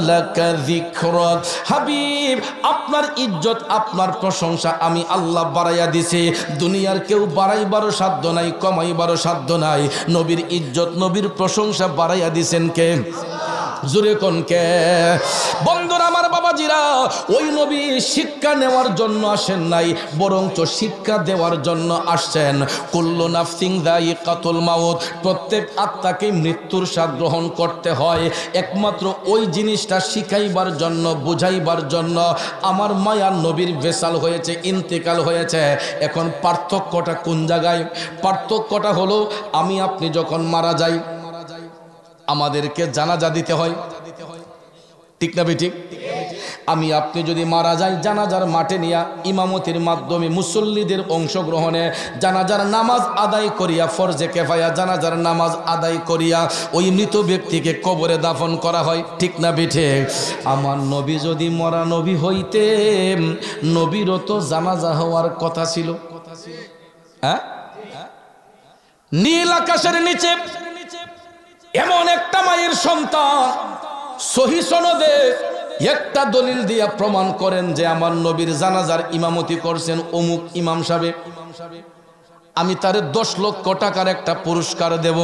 লাকা যিকরাক, হাবিব আপনার ইজ্জত, আপনার প্রশংসা আমি আল্লাহ বাড়াইয়া দিছে। দুনিয়ার কেউ বাড়াইবারও সাধ্য নাই, কমাইবারও সাধ্য নাই। নবীর ইজ্জত, নবীর প্রশংসা বাড়াইয়া দিছেন কে? জোরে কোন কে? বন্ধুরা আমার, বাবাজিরা, ওই নবী শিক্ষা নেওয়ার জন্য আসেন নাই, বরঞ্চ শিক্ষা দেওয়ার জন্য আসছেন। কুল্লু নাফসিন যায়িকাতুল মাউত, প্রত্যেক আত্মাকে মৃত্যুর স্বাদ গ্রহণ করতে হয়। একমাত্র ওই জিনিসটা শিখাইবার জন্য, বুঝাইবার জন্য আমার মায়ার নবীর ভেসাল হয়েছে, ইন্তেকাল হয়েছে। এখন পার্থক্যটা কোন জায়গায়? পার্থক্যটা হলো, আমি আপনি যখন মারা যাই আমাদেরকে জানাজা দিতে হয়, ঠিক না ঠিক? আমি আপনি যদি মারা যাই, জানাজার মাঠে নিয়া ইমামতির মাধ্যমে মুসল্লিদের অংশগ্রহণে জানাজার নামাজ আদায় করিয়া, ফরজে কেফায়া জানাজার নামাজ আদায় করিয়া ওই মৃত ব্যক্তিকে কবরে দাফন করা হয়, ঠিক না বিঠে? আমার নবী যদি মরা নবী হইতেন, নবীরও তো জানাজা হওয়ার কথা ছিল। হ্যাঁ, নীল আকাশের নিচে এমন একটা মায়ের সন্তান সহি সনদে একটা দলিল দিয়া প্রমাণ করেন যে আমার নবীর জানাজার ইমামতি করছেন অমুক ইমাম সাহেব, আমি তারে 10 লক্ষ টাকার একটা পুরস্কার দেব।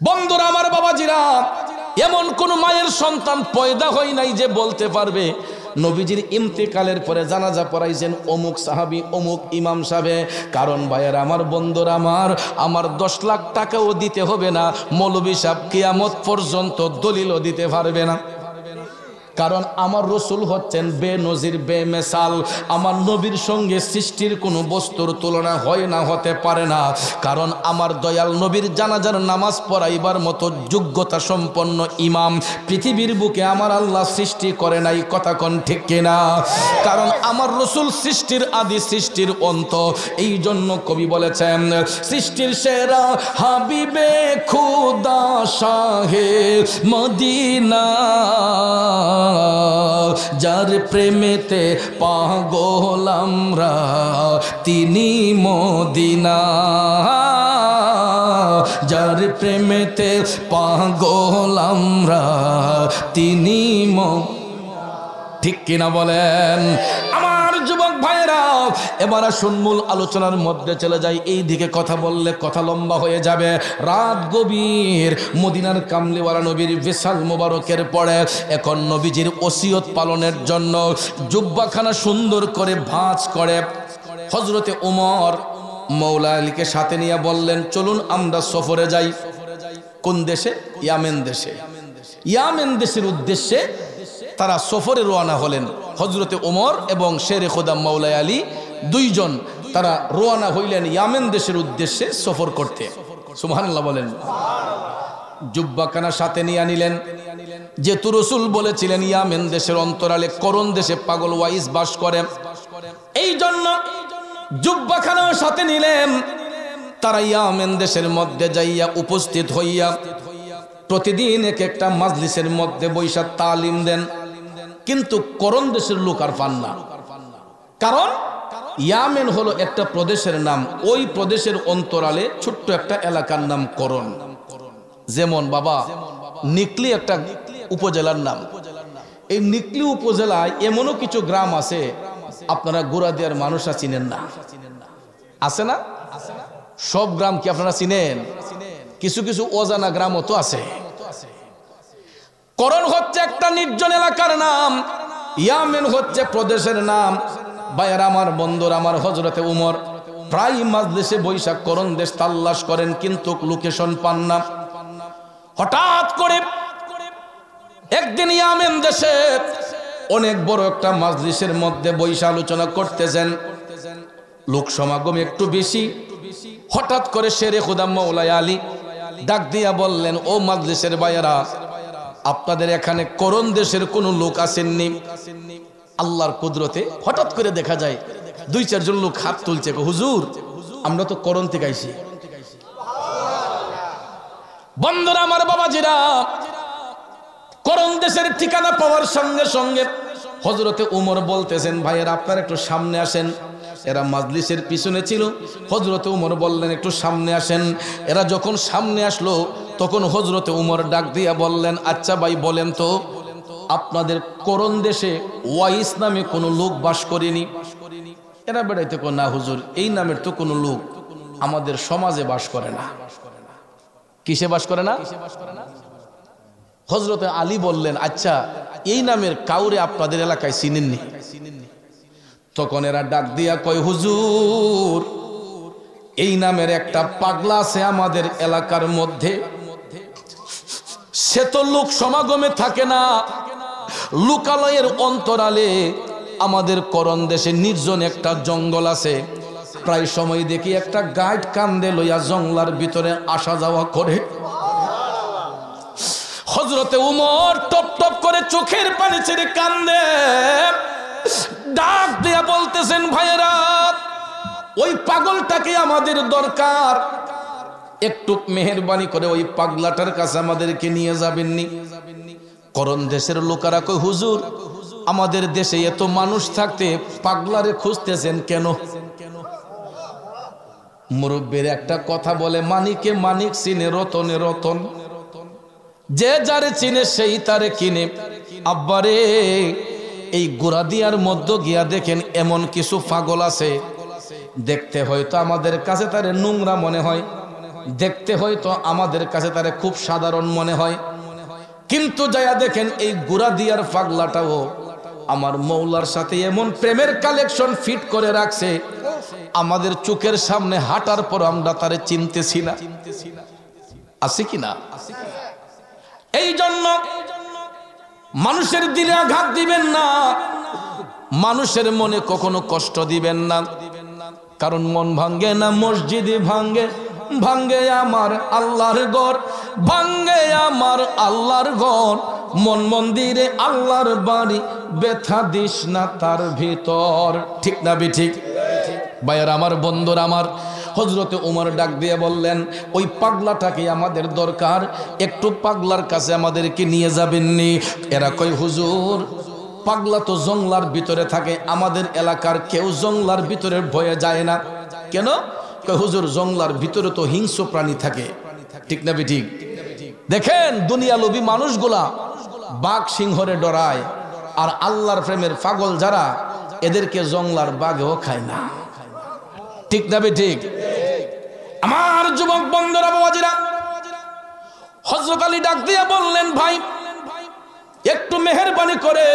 বন্ধুরা আমার, বাবাজিরা, এমন কোন মায়ের সন্তান পয়দা হয় নাই যে বলতে পারবে নবীজির ইন্তেকালের পরে জানাজা পড়াইছেন অমুক সাহাবী, অমুক ইমাম সাহেব। কারণ ভাইয়ের আমার, বন্ধুরা আমার 10 লাখ টাকাও দিতে হবে না, মৌলভী সাহেব কিয়ামত পর্যন্ত দলিলও দিতে পারবে না। কারণ আমার রসুল হচ্ছেন বেনজির, বেমেসাল। আমার নবীর সঙ্গে সৃষ্টির কোনো বস্তুর তুলনা হয় না, হতে পারে না। কারণ আমার দয়াল নবীর জানাজার নামাজ পড়াইবার মতো যোগ্যতা সম্পন্ন ইমাম পৃথিবীর বুকে আমার আল্লাহ সৃষ্টি করে নাই, কথা কোন ঠিক কিনা? কারণ আমার রসুল সৃষ্টির আদি, সৃষ্টির অন্ত। এই জন্য কবি বলেছেন, সৃষ্টির সেরা হাবিবে খুদা শাহে মদিনা, যার প্রেমেতে পাগল আমরা তিনি মদিনা, যার প্রেমেতে পাগল আমরা তিনি ঠিক কিনা বলেন? আমার যুবক ভাইরা, এবার আসুন মূল আলোচনার মধ্যে চলে যাই। এই দিকে কথা বললে কথা লম্বা হয়ে যাবে। রাত গভীর, মদিনার কামলিওয়ালা নবীর বিশাল মোবারকের পরে এখন নবীজির ওসিয়ত পালনের জন্য জুব্বাখানা সুন্দর করে ভাঁজ করে হযরতে ওমর মৌলা আলীকে সাথে নিয়ে বললেন, চলুন আমরা সফরে যাই। কোন দেশে? ইয়ামেন দেশে। ইয়ামেন দেশের উদ্দেশ্যে তারা সফরে রওনা হলেন। হযরতে ওমর এবং শেরে খোদা মৌলা আলী দুইজন তারা রওনা হইলেন ইয়ামেন দেশের উদ্দেশ্যে সফর করতে। সুবহানাল্লাহ বলেন। জুব্বাখানা সাথে নিয়ে নিলেন, যেহেতু রাসূল বলেছিলেন ইয়ামেন দেশের অন্তরালে করণ দেশে পাগল ওয়াইস বাস করে, এই জন্য জুব্বাখানাও সাথে নিলেন। তারা ইয়ামেন দেশের মধ্যে যাইয়া উপস্থিত হইয়া প্রতিদিন এক একটা মাজলিসের মধ্যে বৈশা তালিম দেন। কিন্তু করণ দেশের লোক আর পান না। কারণ ইয়ামেন হলো একটা প্রদেশের নাম, ওই প্রদেশের অন্তরালে ছোট্ট একটা এলাকার নাম করণ। যেমন বাবা নিকলি একটা উপজেলার নাম। এই নিকলি উপজেলায় এমনও কিছু গ্রাম আছে আপনারা গোড়াদিয়ার মানুষরা চিনেন না, আছে না? সব গ্রাম কি আপনারা চিনেন? কিছু কিছু অজানা গ্রামও তো আছে। করণ হচ্ছে একটা নির্জন এলাকার নাম, ইয়ামেন হচ্ছে প্রদেশের নাম। ভাইয়ের আমার, বন্ধুর আমার, হযরতে উমর প্রায় মাজলিসে বৈশাখ করণ দেশ তাল্লাশ করেন, কিন্তু লোকেশন পান না। হঠাৎ করে একদিন ইয়ামেন দেশে অনেক বড় একটা মাজলিসের মধ্যে বৈশা আলোচনা করতেছেন, লোক সমাগম একটু বেশি। হঠাৎ করে শেরে খুদা মৌলা আলী ডাক দিয়া বললেন, ও মাজলিসের ভাইয়েরা, আপনাদের এখানে করণ দেশের কোন লোক আসেননি? আল্লাহর কুদরতে হঠাৎ করে দেখা যায় 2-4 জন লোক হাত তুলছে, হুজুর আমরা তো করণ থেকে আইছি। বন্ধুরা আমার, বাবাজিরা, করণ দেশের ঠিকানা পাওয়ার সঙ্গে সঙ্গে হযরতে উমর বলতেছেন, ভাইয়েরা আপনারা একটু সামনে আসেন। এরা মাজলিসের পিছনে ছিল। হযরতে উমর বললেন, একটু সামনে আসেন। এরা যখন সামনে আসলো তখন হযরতে উমর ডাক দিয়া বললেন, আচ্ছা ভাই বলেন তো আপনাদের করণ দেশে ওয়াইস নামে কোনো লোক বাস করেনি? এরা বেড়াইতে কো না হুজুর, এই নামের তো কোনো লোক আমাদের সমাজে বাস করে না। কিসে বাস করে না? হযরতে আলী বললেন, আচ্ছা এই নামের কাউরে আপনাদের এলাকায় চিনেননি? তখন এরা ডাক দিয়া কয়, হুজুর এই নামের একটা পাগলা আছে আমাদের এলাকার মধ্যে, সে তো লোক সমাগমে থাকে না, লোকালয়ের অন্তরালে আমাদের করণ দেশে নির্জন একটা জঙ্গল আছে, প্রায় সময় দেখি একটা গাইড কান্দে লইয়া জঙ্গলার ভিতরে আসা যাওয়া করে। হযরতে উমর টপ টপ করে চোখের পানি ছেড়ে কান্দে, ডাক দিয়া বলতেছেন, ভাইয়েরা ওই পাগলটাকে আমাদের দরকার, একটু মেহেরবানি করে ওই পাগলাটার কাছে আমাদেরকে নিয়ে যাবেননি? করণ দেশের লোকেরা কই, হুজুর আমাদের দেশে এত মানুষ থাকতে পাগলারে খুঁজতেছেন কেন? মুরব্বীর একটা কথা বলে, মানিকে মানিক চিনে, রতনে রতন, যে যারে চিনে সেই তারে কিনে। আব্বারে এই গোরাদিয়ার মধ্যে গিয়া দেখেন এমন কিছু পাগল আছে, দেখতে হয়তো আমাদের কাছে তারে নোংরা মনে হয়, দেখতে হয়তো আমাদের কাছে তারে খুব সাধারণ মনে হয়, কিন্তু যায়া দেখেন এই গোরাদিয়ার পাগলাটাও আমার মৌলার সাথে এমন প্রেমের কালেকশন ফিট করে রাখছে, আমাদের চোখের সামনে হাঁটার পর আমরা তারে চিনতেছি না। আছে কিনা? এই জন্য মানুষের দিলে আঘাত দিবেন না, মানুষের মনে কখনো কষ্ট দিবেন না, কারণ মন ভাঙ্গে না মসজিদে ভাঙ্গে, ভাঙ্গে আমার আল্লাহর ঘর, ভাঙ্গে আমার আল্লাহর ঘর, মন মন্দিরে আল্লাহর বাড়ি, ব্যথা দিস না তার ভিতর। ঠিক না বেঠিক? ভাইয়ার আমার, বন্ধুর আমার, হযরতে উমর ডাক দিয়ে বললেন, ওই পাগলাটাকে আমাদের দরকার, একটু পাগলার কাছে আমাদেরকে নিয়ে যাবেননি? এরা কই, হুজুর পাগলা তো জঙ্গলার ভিতরে থাকে, আমাদের এলাকার কেউ জঙ্গলার ভিতরে ভয়ে যায় না কেন? কই, হুজুর জঙ্গলার ভিতরে তো হিংস্র প্রাণী থাকে। ঠিক না বেঠিক? দেখেন দুনিয়া লোভী মানুষগুলা বাঘ সিংহরে ডরায়, আর আল্লাহর প্রেমের পাগল যারা, এদেরকে জঙ্গলার বাঘেও খায় না। ঠিক না বেঠিক? আমার যুবক বন্ধুরা, বাবাজিরা, হযরত আলী ডাক দিয়ে বললেন, ভাই একটু মেহেরবানি করে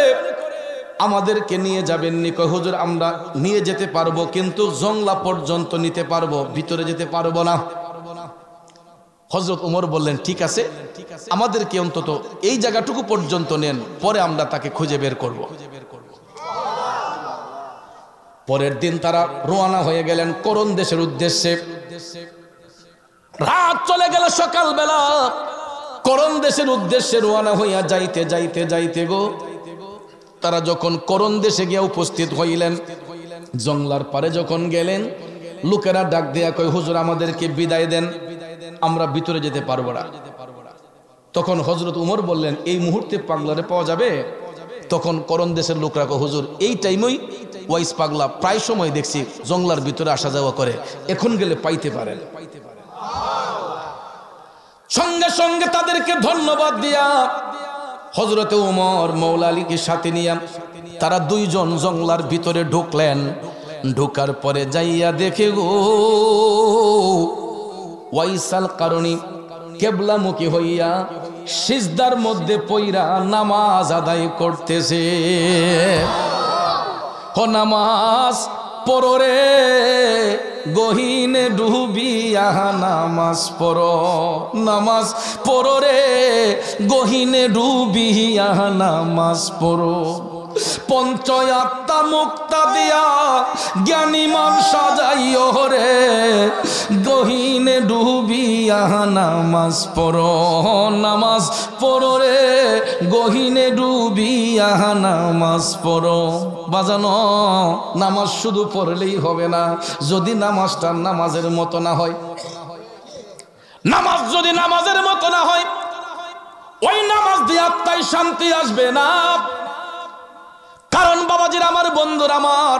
আমাদেরকে নিয়ে যাবেননি? কয়, হুজুর আমরা নিয়ে যেতে পারবো, কিন্তু জঙ্গলা পর্যন্ত নিতে পারবো, ভিতরে যেতে পারবো না। হযরত উমর বললেন, ঠিক আছে, আমাদেরকে অন্তত এই জায়গাটুকু পর্যন্ত নেন, পরে আমরা তাকে খুঁজে বের করব। পরের দিন তারা রওনা হয়ে গেলেন করণ দেশের উদ্দেশ্যে। রাত চলে গেল, সকালবেলা করণ দেশের উদ্দেশ্যে রওনা হইয়া যাইতে যাইতে যাইতে গো, তারা যখন করণ দেশে গিয়ে উপস্থিত হইলেন, জঙ্গলার পারে যখন গেলেন, লোকেরা ডাক দেয়া কয়, হুজুর আমাদেরকে বিদায় দেন, আমরা ভিতরে যেতে পারবো না। তখন হযরত উমর বললেন, এই মুহূর্তে পাগলারে পাওয়া যাবে? তখন করণ দেশের লোকরা কয়, হুজুর এই টাইমই ওয়াইস পাগলা প্রায় সময় দেখছি জঙ্গলার ভিতরে আসা যাওয়া করে, এখন গেলে পাইতে পারেন। সঙ্গে সঙ্গে তাদেরকে ধন্যবাদ দিয়া হযরতে উমর মওলা আলীকে সাথে নিয়ে তারা দুইজন জঙ্গলার ভিতরে ঢুকলেন। ঢোকার পরে যাইয়া দেখে গো, ওয়াইসাল কারণী কেবলামুখী হইয়া সিজদার মধ্যে পইরা নামাজ আদায় করতেছে। ও নামাজ পড়ো রে গহীনে ডুবিয়া, নামাজ পড়ো, নামাজ পড়ো রে গহীনে ডুবিয়া, নামাজ পড়ো। পঞ্চয়াত্তা মুক্তা দিয়া জ্ঞানী মান সাজাইও রে, গহীনে ডুবিয়া নামাজ পড়ো, নামাজ পড়ো রে গহীনে ডুবিয়া, নামাজ পড়ো। বাজানো, নামাজ শুধু পড়লেই হবে না, যদি নামাজটা নামাজের মতো না হয়, নামাজ যদি নামাজের মতো না হয়, ওই নামাজ দিয়ে আত্মায় শান্তি আসবে না। কারণ বাবাজির আমার, বন্ধুর আমার,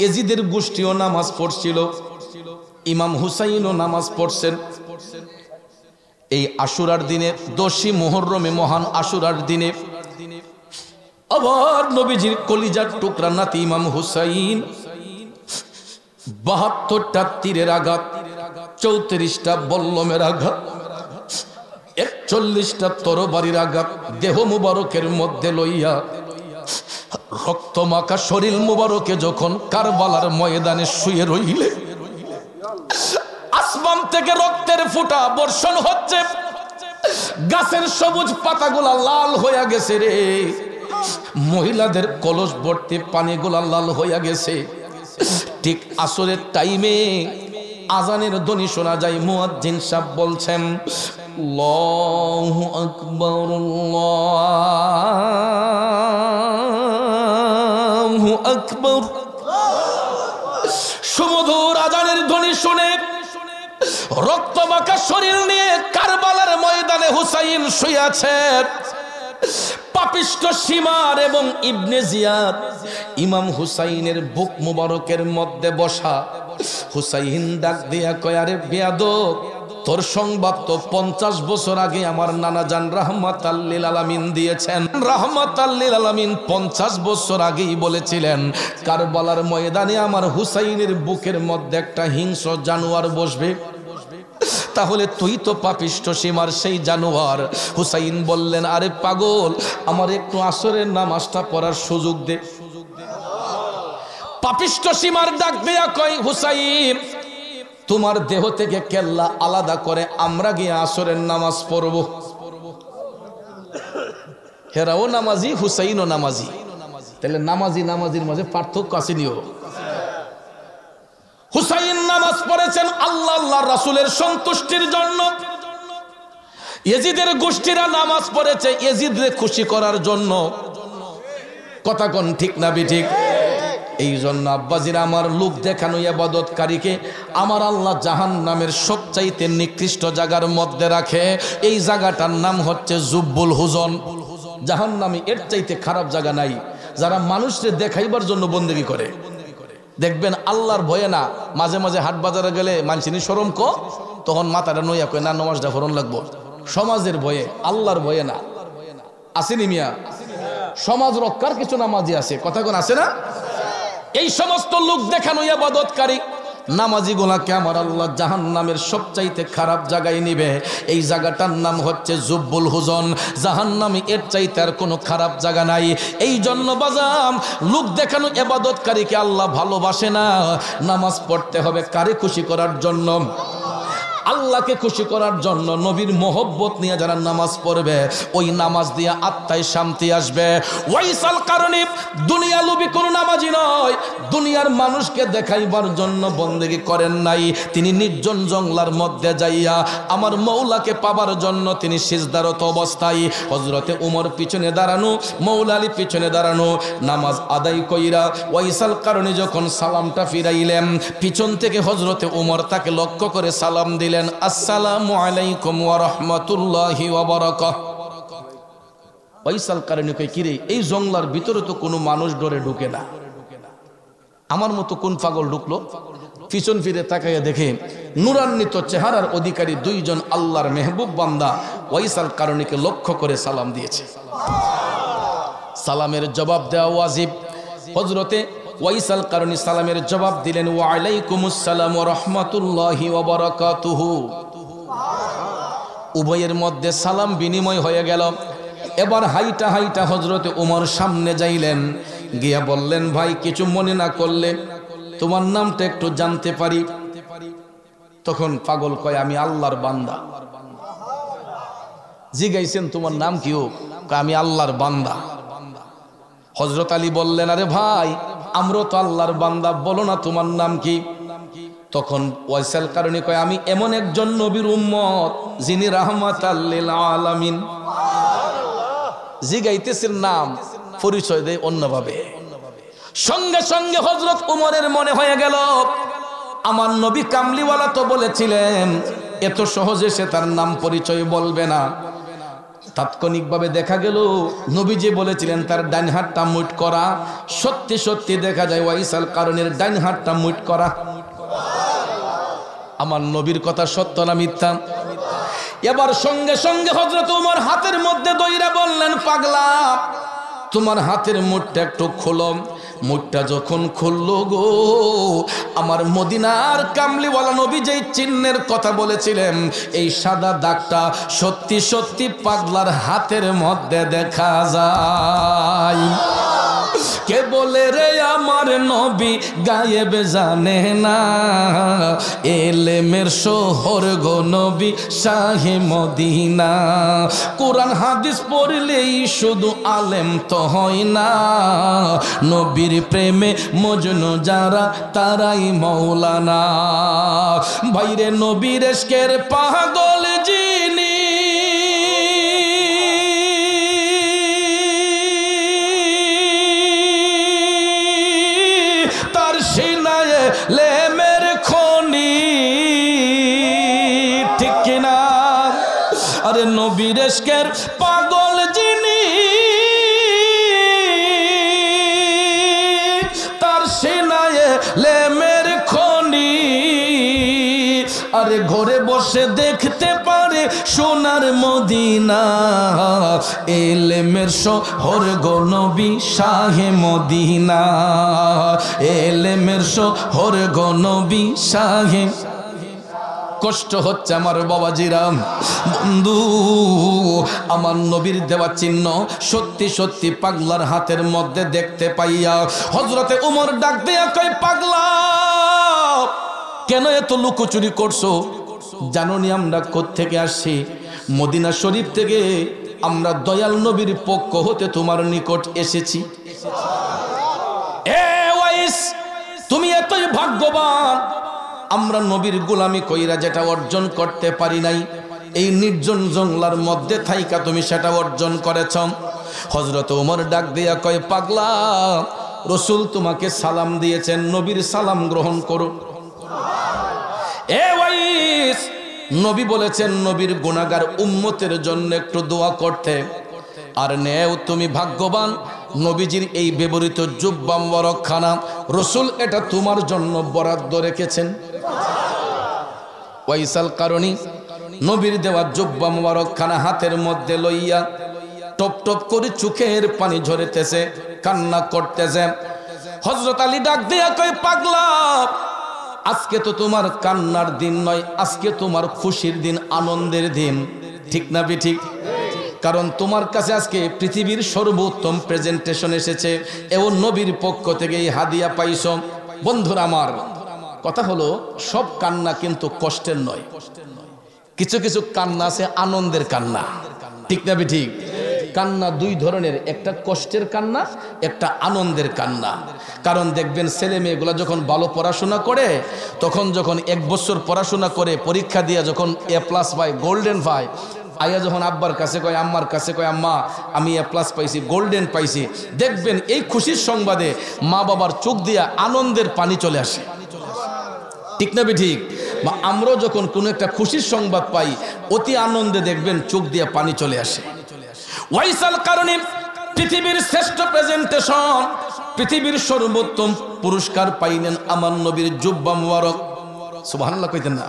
এজিদের গোষ্ঠীও নামাজ পড়ছিল, ইমাম হুসাইনও নামাজ পড়ছেন। এই আশুরার দিনে, 10ই মুহররমে, মহান আশুরার দিনে আবার নবীজির কলিজার টুকরা নাতি ইমাম হুসাইন 72টা তীরের আঘাত, 34টা বল্লমের আঘাত, 41টা তরবারির আঘাত দেহ মুবারকের মধ্যে লইয়া রক্তমাখা শরীর মুবারকে যখন কারবালার ময়দানে শুয়ে রইলে আসমান থেকে রক্তের ফোঁটা বর্ষণ হচ্ছে, গাছের সবুজ পাতাগুলা লাল হইয়া গেছে রে, মহিলাদের কলস ভর্তি পানিগুলা লাল হইয়া গেছে। ঠিক আসরের টাইমে আজানের ধ্বনি শোনা যায়, মুয়াজ্জিন সাহেব বলছেন আল্লাহু আকবার আল্লাহু আকবার। সুমধুর আজানের ধ্বনি শুনে রক্তমাখা শরীর নিয়ে কারবালার ময়দানে হুসাইন শুয়ে আছে। পাপিষ্ঠ সীমার এবং ইবনে জিয়াদ ইমাম হুসাইনের বুক মুবারকের মধ্যে বসা। হুসাইন ডাক দিয়া কয়, আরে বেয়াদব, তোর সংবাদ তো 50 বছর আগে আমার নানা জান রাহমাতাল লিল আলামিন দিয়েছেন। রাহমাতাল লিল আলামিন 50 বছর আগেই বলেছিলেন কারবালার ময়দানে আমার হুসাইনের বুকের মধ্যে একটা হিংস্র জানোয়ার বসবে। তাহলে তুই তো পাপিষ্ঠ সীমার সেই জানোয়ার। হুসাইন বললেন, আরে পাগল, আমার একটু আসরের নামাজটা পড়ার সুযোগ দে। পাপিষ্ঠ সীমার ডাক দেয়া কয়, হুসাইন, তোমার দেহ থেকে কেল্লা আলাদা করে আমরা গিয়ে আসরের নামাজ পড়ব। হেরাও নামাজি, হুসাইনও নামাজি, তাহলে নামাজি নামাজির মাঝে পার্থক্য আসেনিও। হুসাইন নামাজ পড়েছেন আল্লাহ আল্লাহর রাসূলের সন্তুষ্টির জন্য। ইয়েজিদের গোষ্ঠীরা নামাজ পড়েছে ইয়েজিদকে খুশি করার জন্য। কথা কোন ঠিক না বেঠিক? এই জন্য আব্বাজিরা আমার, লোক দেখানো ইবাদতকারীকে আমার আল্লাহ জাহান্নামের সবচাইতে নিকৃষ্ট জায়গার মধ্যে রাখে। এই জায়গাটার নাম হচ্ছে জুব্বুল হুজন। জাহান্নামে এর চাইতে খারাপ জায়গা নাই। যারা মানুষকে দেখাইবার জন্য বন্দেগী করে, দেখবেন আল্লাহর ভয়ে না, মাঝে মাঝে হাট বাজারে গেলে মানুষিনী শরম কো, তখন মাথাটা নইয়া কয় না নামাজটা ফরন লাগবো। সমাজের ভয়ে, আল্লাহর ভয়ে না। আসেনি মিয়া? সমাজ রক্ষার কিছু নামাজি আছে, কথা কোন আছে না? এই সমস্ত লোক দেখানো ইবাদতকারী নামাজি গুলাকে আমার আল্লাহ জাহান্নামের সবচাইতে খারাপ জায়গায় নিবে। এই জায়গাটার নাম হচ্ছে জুব্বুল হুজন। জাহান্নামে এর চাইতে আর কোনো খারাপ জায়গা নাই। এই জন্য বাজাম, লোক দেখানো ইবাদতকারীকে আল্লাহ ভালোবাসে না। নামাজ পড়তে হবে কারে খুশি করার জন্য? আল্লাহকে খুশি করার জন্য। নবীর মোহব্বত নিয়ে যারা নামাজ পড়বে, ওই নামাজ দিয়ে আত্মায় শান্তি আসবে। ওয়াইসাল কারণে দুনিয়া লোভী কোনো নামাজি নয়, দুনিয়ার মানুষকে দেখাইবার জন্য বন্দেগী করেন নাই। তিনি নির্জন জঙ্গলার মধ্যে যাইয়া আমার মৌলাকে পাবার জন্য তিনি সিজদারত অবস্থায় হযরতে উমর পিছনে দাঁড়ানো, মৌলা আলী পিছনে দাঁড়ানো, নামাজ আদায় কইরা ওয়াইসাল কারণে যখন সালামটা ফিরাইলেন, পিছন থেকে হযরতে উমর তাকে লক্ষ্য করে সালাম দিলেন, আসসালামু আলাইকুম ওয়া রাহমাতুল্লাহি ওয়া বারাকাতুহু। ওয়াইসাল কারণে কই, কিরে, এই জঙ্গলার ভিতরে তো কোনো মানুষ ডরে ঢুকে না, আমার মতো কোন পাগল ঢুকলো? পিছন ফিরে তাকাইয়া দেখে নূরান্বিত চেহারার অধিকারী দুইজন আল্লাহর মেহবুব বান্দা ওয়াইসাল কারণীকে লক্ষ্য করে সালাম দিয়েছে। সালামের জবাব দেওয়া ওয়াজিব। হযরতে ওয়াইসাল কারণী সালামের জবাব দিলেন, ওয়া আলাইকুমুস সালাম ওয়া রাহমাতুল্লাহি ওয়া বারাকাতুহু। উভয়ের মধ্যে সালাম বিনিময় হয়ে গেল। এবার হাইটা হাইটা হযরতে উমর সামনে যাইলেন, গিয়া বললেন, ভাই কিছু মনে না করলে তোমার নামটা একটু জানতে পারি? তখন পাগল কয়, আমি আল্লাহর বান্দা। জিগাইছেন তোমার নাম কি? ও আমি আল্লাহর বান্দা। হযরত আলী বললেন, আরে ভাই, আমরা তো আল্লাহর বান্দা, বলো না তোমার নাম কি? তখন ওয়াইসাল কারণী কয়, আমি এমন একজন নবীর উম্মত যিনি রাহমাতাল লিল আলামিন। জিগাইতেছেন নাম, পরিচয় দেয় অন্যভাবে। সঙ্গে সঙ্গে হযরত উমরের মনে হয়ে গেল, আমার নবী কামলিওয়ালা তো বলেছিলেন এত সহজে সে তার নাম পরিচয় বলবে না। তাৎক্ষণিকভাবে দেখা গেল নবীজি বলেছিলেন তার ডান হাতটা মুঠ করা। সত্যি সত্যি দেখা যায় ওয়াইসাল কারণের ডান হাতটা মুঠ করা। আমার নবীর কথা সত্য না মিথ্যা? এবার সঙ্গে সঙ্গে হযরত উমর হাতের মধ্যে দইরা বললেন, পাগলা, তোমার হাতের মুঠটা একটু খোলো। মুঠটা যখন খুললো গো, আমার মদিনার কামলিওয়ালা নবী যেই চিহ্নের কথা বলেছিলেন, এই সাদা দাগটা সত্যি সত্যি পাগলার হাতের মধ্যে দেখা যায়। কে বলে রে আমার নবী গায়েব জানে না, এলেমের শহর গো নবী শাহে মদিনা। কোরআন হাদিস পড়লেই শুধু আলেম তো হয় না, নবীর প্রেমে মজনু যারা তারাই মৌলানা। বাইরে নবীর ইশকের পাগল যিনি, লেমের খনি, ঠিক কিনা? আরে নবীর ইশকের পাগল যিনি, তার সিনায় লেমের খনি। আরে ঘরে বসে দেখতে পারে সোনার মদিনা, এলেমের শহর গো নবী শাহে মদিনা, এলেমের শহর গো নবী শাহে। কষ্ট হচ্ছে আমার বাবাজিরা, বন্ধু আমার নবীর দেওয়া চিহ্ন সত্যি সত্যি পাগলার হাতের মধ্যে দেখতে পাইয়া হযরতে ওমর ডাক দিয়া কয়, পাগলা কেন এত লুকোচুরি করছো? জানোনি আমরা কোত্থেকে আসছি? মদিনা শরীফ থেকে আমরা দয়াল নবীর পক্ষ হতে তোমার নিকট এসেছি। এ ওয়াইস, তুমি এতই ভাগ্যবান, আমরা নবীর গোলামি কইরা যেটা অর্জন করতে পারি নাই, এই নির্জন জঙ্গলার মধ্যে থাইকা তুমি সেটা অর্জন করেছ। হযরত ওমর ডাক দিয়া কয়, পাগলা রাসূল তোমাকে সালাম দিয়েছেন, নবীর সালাম গ্রহণ করো। এ ওয়াইস, নবী বলেছেন নবীর গুনাহগার উম্মতের জন্য একটু দোয়া করতে। আর নেও তুমি ভাগ্যবান, নবীজির এই ব্যবহৃত জুব্বা মোবারকখানা রাসূল এটা তোমার জন্য বরাদ্দ রেখেছেন। ওয়াইসাল কারণী নবীর দেওয়া জুব্বা মোবারকখানা হাতের মধ্যে লইয়া টপ টপ করে চোখের পানি ঝরেতেছে, কান্না করতেছে। হযরত আলী ডাক দিয়া কয়, পাগলা আজকে তো তোমার কান্নার দিন নয়, আজকে তোমার খুশির দিন, আনন্দের দিন, ঠিক না ঠিক? কারণ তোমার কাছে আজকে পৃথিবীর সর্বোত্তম প্রেজেন্টেশন এসেছে, এবং নবীর পক্ষ থেকে এই হাদিয়া পাইছো। বন্ধুরা আমার, কথা হলো সব কান্না কিন্তু কষ্টের নয়, কিছু কিছু কান্না আছে আনন্দের কান্না, ঠিক না ঠিক? কান্না দুই ধরনের, একটা কষ্টের কান্না, একটা আনন্দের কান্না। কারণ দেখবেন ছেলে মেয়েগুলো যখন ভালো পড়াশোনা করে, তখন যখন 1 বছর পড়াশোনা করে পরীক্ষা দিয়ে যখন A+ পায়, গোল্ডেন পায়, আয়া যখন আব্বার কাছে কয়, আম্মার কাছে কয়, আম্মা আমি A+ পাইছি, গোল্ডেন পাইছি, দেখবেন এই খুশির সংবাদে মা বাবার চোখ দিয়া আনন্দের পানি চলে আসে, ঠিক না ঠিক? বা আমরাও যখন কোনো একটা খুশির সংবাদ পাই, অতি আনন্দে দেখবেন চোখ দিয়া পানি চলে আসে। ওয়াইসাল কারণে পৃথিবীর শ্রেষ্ঠ প্রেজেন্টেশন, পৃথিবীর সর্বোত্তম পুরস্কার পাইলেন আমার নবীর জুব্বা মুবারক। সুবহানাল্লাহ কইতেন না?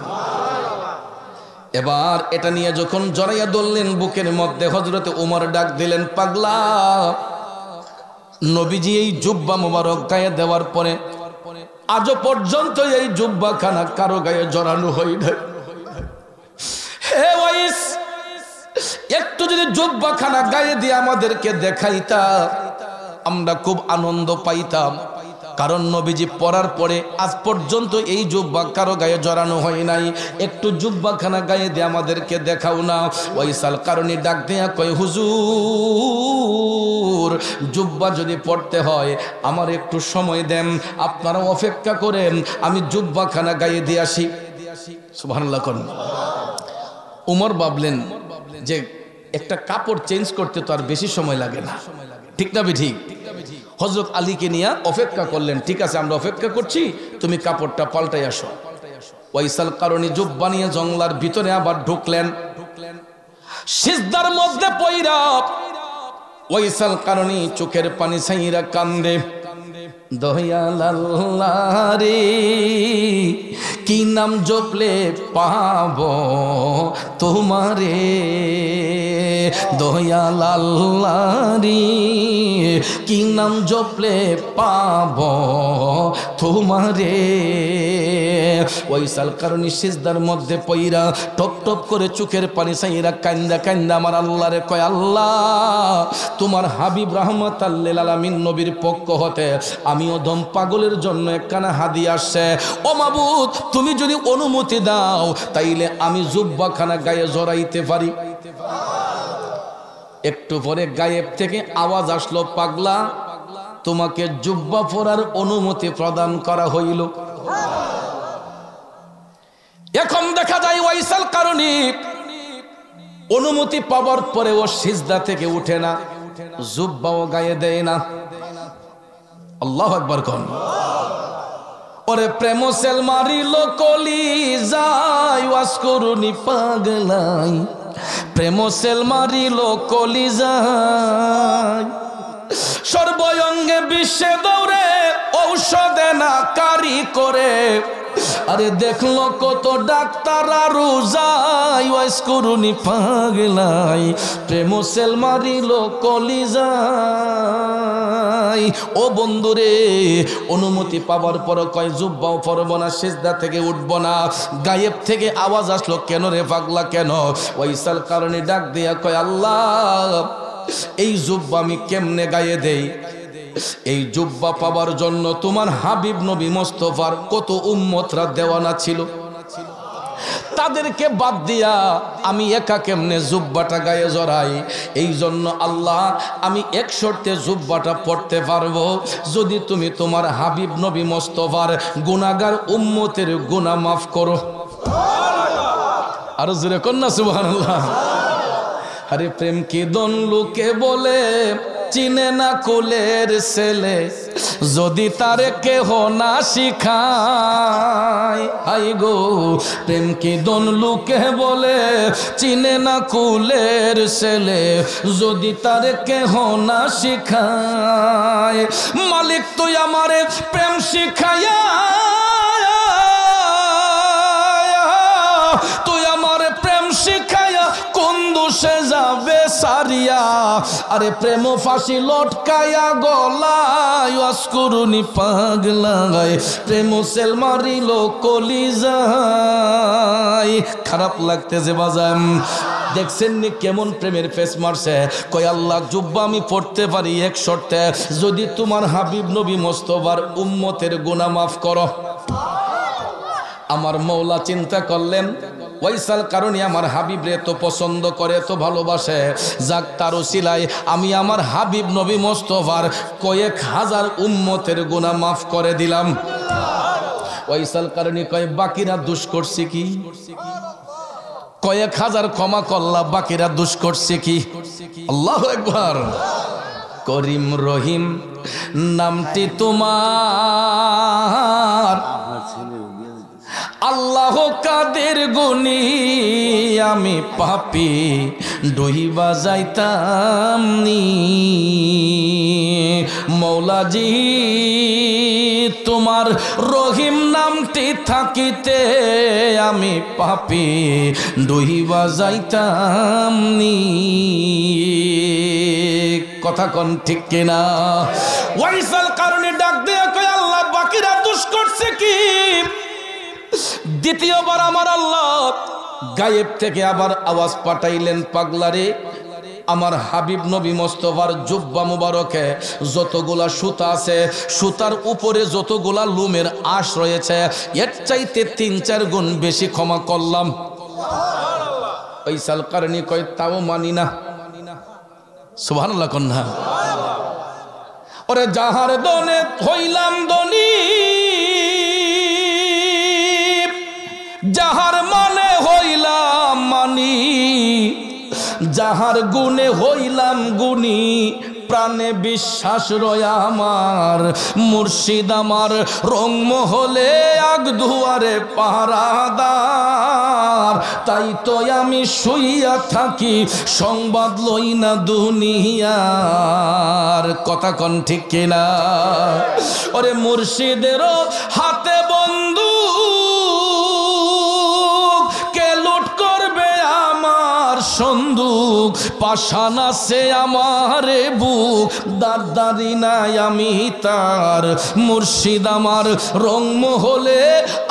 এবার এটা নিয়ে যখন জড়াইয়া ধরলেন বুকের মধ্যে, হযরতে ওমর ডাক দিলেন, পাগলা নবীজি এই জুব্বা মুবারক গায়ে দেওয়ার পরে আজও পর্যন্ত এই জুব্বাখানা কারো গায়ে জড়ানো হয় নাই। হে ওয়াইস, একটু যদি জুব্বাখানা গায়ে দিয়ে আমাদেরকে দেখাইতা, আমরা খুব আনন্দ পাইতাম। কারণ নবীজি পরার পরে আজ পর্যন্ত এই জুব্বা কারো গায়ে জড়ানো হয় নাই, একটু জুব্বাখানা গায়ে দিয়ে আমাদেরকে দেখাও না। ওয়াইসাল কারণে ডাক দেয়া কয়, হুজুর জুব্বা যদি পড়তে হয় আমার একটু সময় দেন, আপনারা অপেক্ষা করেন, আমি জুব্বাখানা গায়ে দিয়ে আসি। সুবহানাল্লাহ কোন উমর ভাবলেন যে একটা কাপড় চেঞ্জ করতে তো আর বেশি সময় লাগে না, ঠিক না ঠিক? হযরত আলীকে নিয়ে অপেক্ষা করলেন, ঠিক আছে আমরা অপেক্ষা করছি, তুমি কাপড়টা পাল্টাই আসো। ওয়াইসাল কারণী জুব্বা নিয়ে জঙ্গলার ভিতরে আবার ঢুকলেন, সিজদার মধ্যে পইরা ওয়াইসাল কারণী চোখের পানি ছাইরা কান্দে, দয়াল আল্লাহ রে কি নাম জপলে পাব তোমারে দয়াল আল্লাহরি কি নাম জপলে পাব তোমারে ওয়াইসাল কারণী সিজদার মধ্যে পইরা টপ টপ করে চোখের পানি সাইরা কান্দা কান্দা আমার আল্লাহরে কয় আল্লাহ তোমার হাবিব রাহমাতাল লিল আলামিন নবীর পক্ষ হতে আমি অধম পাগলের জন্য একখানা হাদিয়া আসছে ও মাবুদ তুমি যদি অনুমতি দাও তাইলে আমি জুব্বাখানা গায়ে জড়াইতে পারি। একটু পরে গায়েব থেকে আওয়াজ আসলো পাগলা তোমাকে জুব্বা পরার অনুমতি প্রদান করা হইল। এখন দেখা যায় ওয়াইসাল কারণী অনুমতি পাওয়ার পরে ও সিজদা থেকে উঠে না, জুব্বাও গায়ে দেয় না। আল্লাহু আকবার কোন ওরে প্রেম সেল মারিল কলি যায় ওয়াস করুনি পাগলাই প্রেম সেল মারিল কলি যায় সর্বঙ্গে বিশ্বে দৌড়ে ঔষধে না কারি করে আরে দেখলো কত ডাক্তার আরো যায় ওয়াস করুনি পাগলাই প্রেম সেল মারিল কলি যায়। ও বন্ধুরে অনুমতি পাওয়ার পর কয় জুব্বাও পরব না, সিজদা থেকে উঠব না। গায়েব থেকে আওয়াজ আসলো কেন রে পাগলা কেন? ওয়াইসাল কারণে ডাক দিয়া কয় আল্লাহ এই জুব্বা আমি কেমনে গায়ে দেই? এই জুব্বা পাওয়ার জন্য তোমার হাবিব নবী মুস্তাফার কত উম্মতরা দেওয়ানা ছিল, তাদেরকে বাদ দিয়া আমি একা কেমনে জুব্বাটা গায়ে জড়াই? এই জন্য আল্লাহ আমি এক শর্তে জুব্বাটা পড়তে পারবো, যদি তুমি তোমার হাবিব নবী মুস্তাফার গুনাহগার উম্মতের গুনাহ মাফ করো। আর জোরে কন্যা সুবহানাল্লাহ। আরে প্রেম কি দন লোকে বলে চিনে না কুলের ছেলে, যদি তারে কেহ না শিখায়। হাই গো প্রেম কি দন লোকে বলে চিনে না কুলের ছেলে, যদি তারে কেহ না শিখায়। মালিক তুই আমারে প্রেম শিখায়া, তুই আমারে প্রেম শিখায়া কোন দোষে যাবে সারিয়া? আরে প্রেম ফাঁসি লটকায়া গলায় ওয়াস করুনি পাগলায় প্রেম সেল মারিল কলি যায়। খারাপ লাগতেছে বাজান, দেখছেন নি কেমন প্রেমের ফেস মারছে? কয় আল্লাহ জুব্বা আমি পড়তে পারি এক শর্তে, যদি তোমার হাবিব নবী মুস্তাফার উম্মতের গুনাহ মাফ করো। আমার মওলা চিন্তা করলেন ওয়াইসাল কারণে আমার হাবিবরে তো পছন্দ করে, তো ভালোবাসে, যাক তার উসিলায় আমি আমার হাবিব নবী মুস্তাফার কয়েক হাজার উম্মতের গুনাহ মাফ করে দিলাম। ওয়াইসাল কারণে কয় বাকিরা দোষ করছে কি? কয়েক হাজার ক্ষমা করলা, বাকিরা দোষ করছে কি? আল্লাহু আকবার। করিম রহিম নামটি তোমার, আল্লাহ কাদের গুনি আমি পাপি ডুইবা যাইতাম নি। মৌলাজি তোমার রহিম নামটি থাকিতে আমি পাপি ডুইবা যাইতাম নি। কথা কোন ঠিক কিনা? ওয়াইসাল কারণে ডাক দেয়া কয় আল্লাহ বাকিরা দোষ করছে কি? দ্বিতীয়বার আমার আল্লাহ গায়েব থেকে আবার আওয়াজ পাঠাইলেন পাগলারে আমার হাবিব নবী মুস্তাফার জুব্বা মুবারকে যতগুলা সুতা আছে, সুতার উপরে যতগুলা লুমের আঁশ রয়েছে, এর চাইতে ৩-৪ গুণ বেশি ক্ষমা করলাম। ওয়াইসাল কারণী কয় তাও মানি না। সুবহানাল্লাহ কন্যা। ওরে যাহার দনে হইলাম দনি, যাহার মানে হইলাম মানি, যাহার গুণে হইলাম গুণী, প্রাণে বিশ্বাস রয় আমার, মুর্শিদ আমার রংমহলে আগ দুয়ারে পাহারাদার। তাই তো আমি শুইয়া থাকি সংবাদ লই না দুনিয়ার। কথা কন ঠিক কিনা? ওরে মুর্শিদেরও হাতে বন্ধু সন্দুক, পাষাণ আছে আমার বুক, দাঁড়ি নাই আমি তার, মুর্শিদ আমার রংমহলে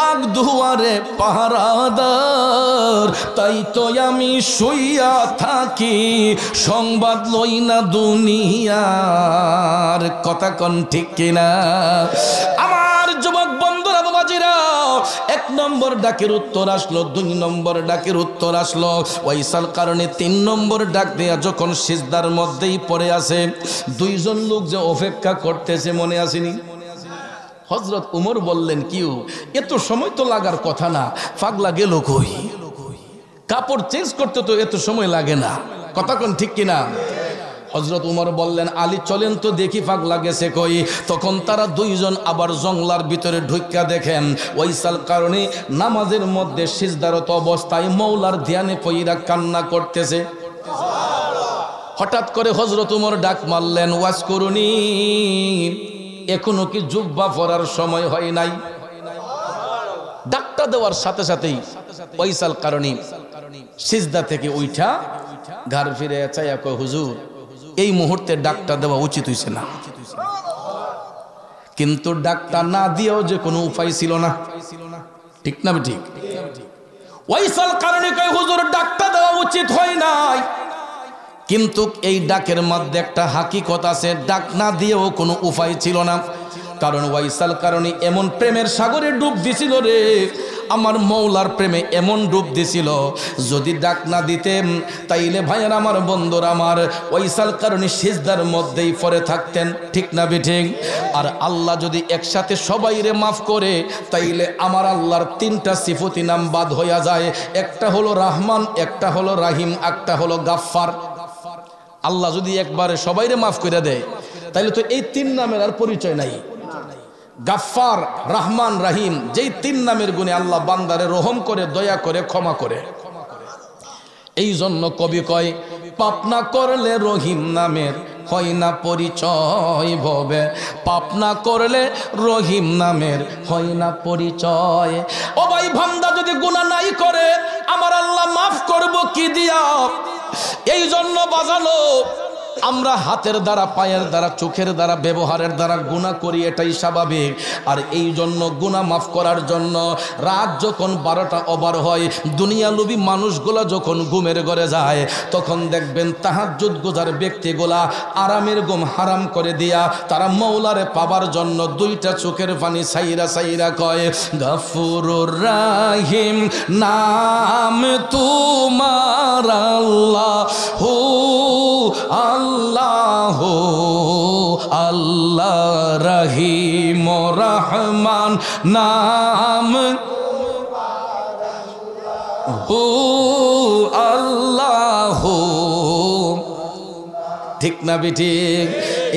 আগ দুয়ারে পাহারাদার। তাই তো আমি শুইয়া থাকি, সংবাদ লই না দুনিয়ার। কথা কোন ঠিক কিনা? আমার যুবক বন্ধুরা, বাবাজিরা, 1 নম্বর ডাকের উত্তর আসলো, 2 নম্বর ডাকের উত্তর আসলো। ওয়াইসাল কারণে 3 নম্বর ডাক দেয়া যখন সিজদার মধ্যেই পড়ে আছে, 2 জন লোক যে অপেক্ষা করতেছে মনে আসেনি? হযরত উমর বললেন, কিউ এত সময় তো লাগার কথা না, পাগলা গেল কই? কাপড় চেঞ্জ করতে তো এত সময় লাগে না। কথা কোন ঠিক কিনা? হযরত উমর বললেন, আলী চলেন তো দেখি পাগলা গেছে কই। তখন তারা 2 জন আবার জংলার ভিতরে ঢুইকা দেখেন ওয়াইসাল কারণে নামাজের মধ্যে সিজদারত অবস্থায় মওলার ধ্যানে পইরা কান্না করতেছে। হঠাৎ করে হযরত উমর ডাক মারলেন, ওয়াজ করুনি, এখনো কি জুব্বা পরার সময় হয় নাই? ডাকটা দেওয়ার সাথে সাথেই ওয়াইসাল কারণে সিজদা থেকে উঠা ঘাড় ফিরে চাইয়া কয়, হুজুর এই মুহূর্তে ডাকটা দেওয়া উচিত হইছে না। কিন্তু ডাকটা না দিয়েও যে কোনো উপায় ছিল না, ঠিক না? ঠিক। ওয়াইসাল কারণে কয়, হুজুর ডাকটা দেওয়া উচিত হয় নাই, কিন্তু এই ডাকের মধ্যে একটা হাকিকত আছে, ডাক না দিয়েও কোনো উপায় ছিল না। কারণ ওয়াইসাল কারণে এমন প্রেমের সাগরে ডুব দিছিল রে, আমার মওলার প্রেমে এমন ডুব দিছিল, যদি ডাক না দিতেন তাইলে ভাইয়ার আমার বন্ধুরা আমার ওয়াইসাল কারণে সিজদার মধ্যেই পড়ে থাকতেন, ঠিক না বেঠিক? আর আল্লাহ যদি একসাথে সবাইরে মাফ করে তাইলে আমার আল্লাহর 3টা সিফতি নাম বাদ হইয়া যায়। একটা হলো রহমান, একটা হলো রাহিম, একটা হলো গাফফার। আল্লাহ যদি একবারে সবাইরে মাফ করে দেয় তাইলে তো এই 3 নামের আর পরিচয় নাই। গাফফার, রহমান, রাহিম, যেই 3 নামের গুণে আল্লাহ বান্দারে রহম করে, দয়া করে, ক্ষমা করে। এই জন্য কবি কয়, পাপ না করলে রহিম নামের হয় না পরিচয় ভবে, পাপ না করলে রহিম নামের হয় না পরিচয়। ও ভাই, বান্দা যদি গুনাহ নাই করে আমার আল্লাহ মাফ করব কি দিয়া? এই জন্য বাজালো, আমরা হাতের দ্বারা, পায়ের দ্বারা, চোখের দ্বারা, ব্যবহারের দ্বারা গুনাহ করি, এটাই স্বাভাবিক। আর এই জন্য গুনাহ মাফ করার জন্য রাত যখন 12টা ওভার হয়, দুনিয়ালোভী মানুষগুলা যখন ঘুমের ঘরে যায়, তখন দেখবেন তাহাজ্জুদ গুজার ব্যক্তিগুলা আরামের ঘুম হারাম করে দিয়া তারা মওলারে পাবার জন্য 2টা চোখের পানি সাইরা সাইরা কয়, গাফুরুর রাহিম নাম তোমার আল্লাহু আল্লাহ, আল্লাহ রহিম রহমান নাম, হু আল্লাহ, ঠিক না বেঠিক?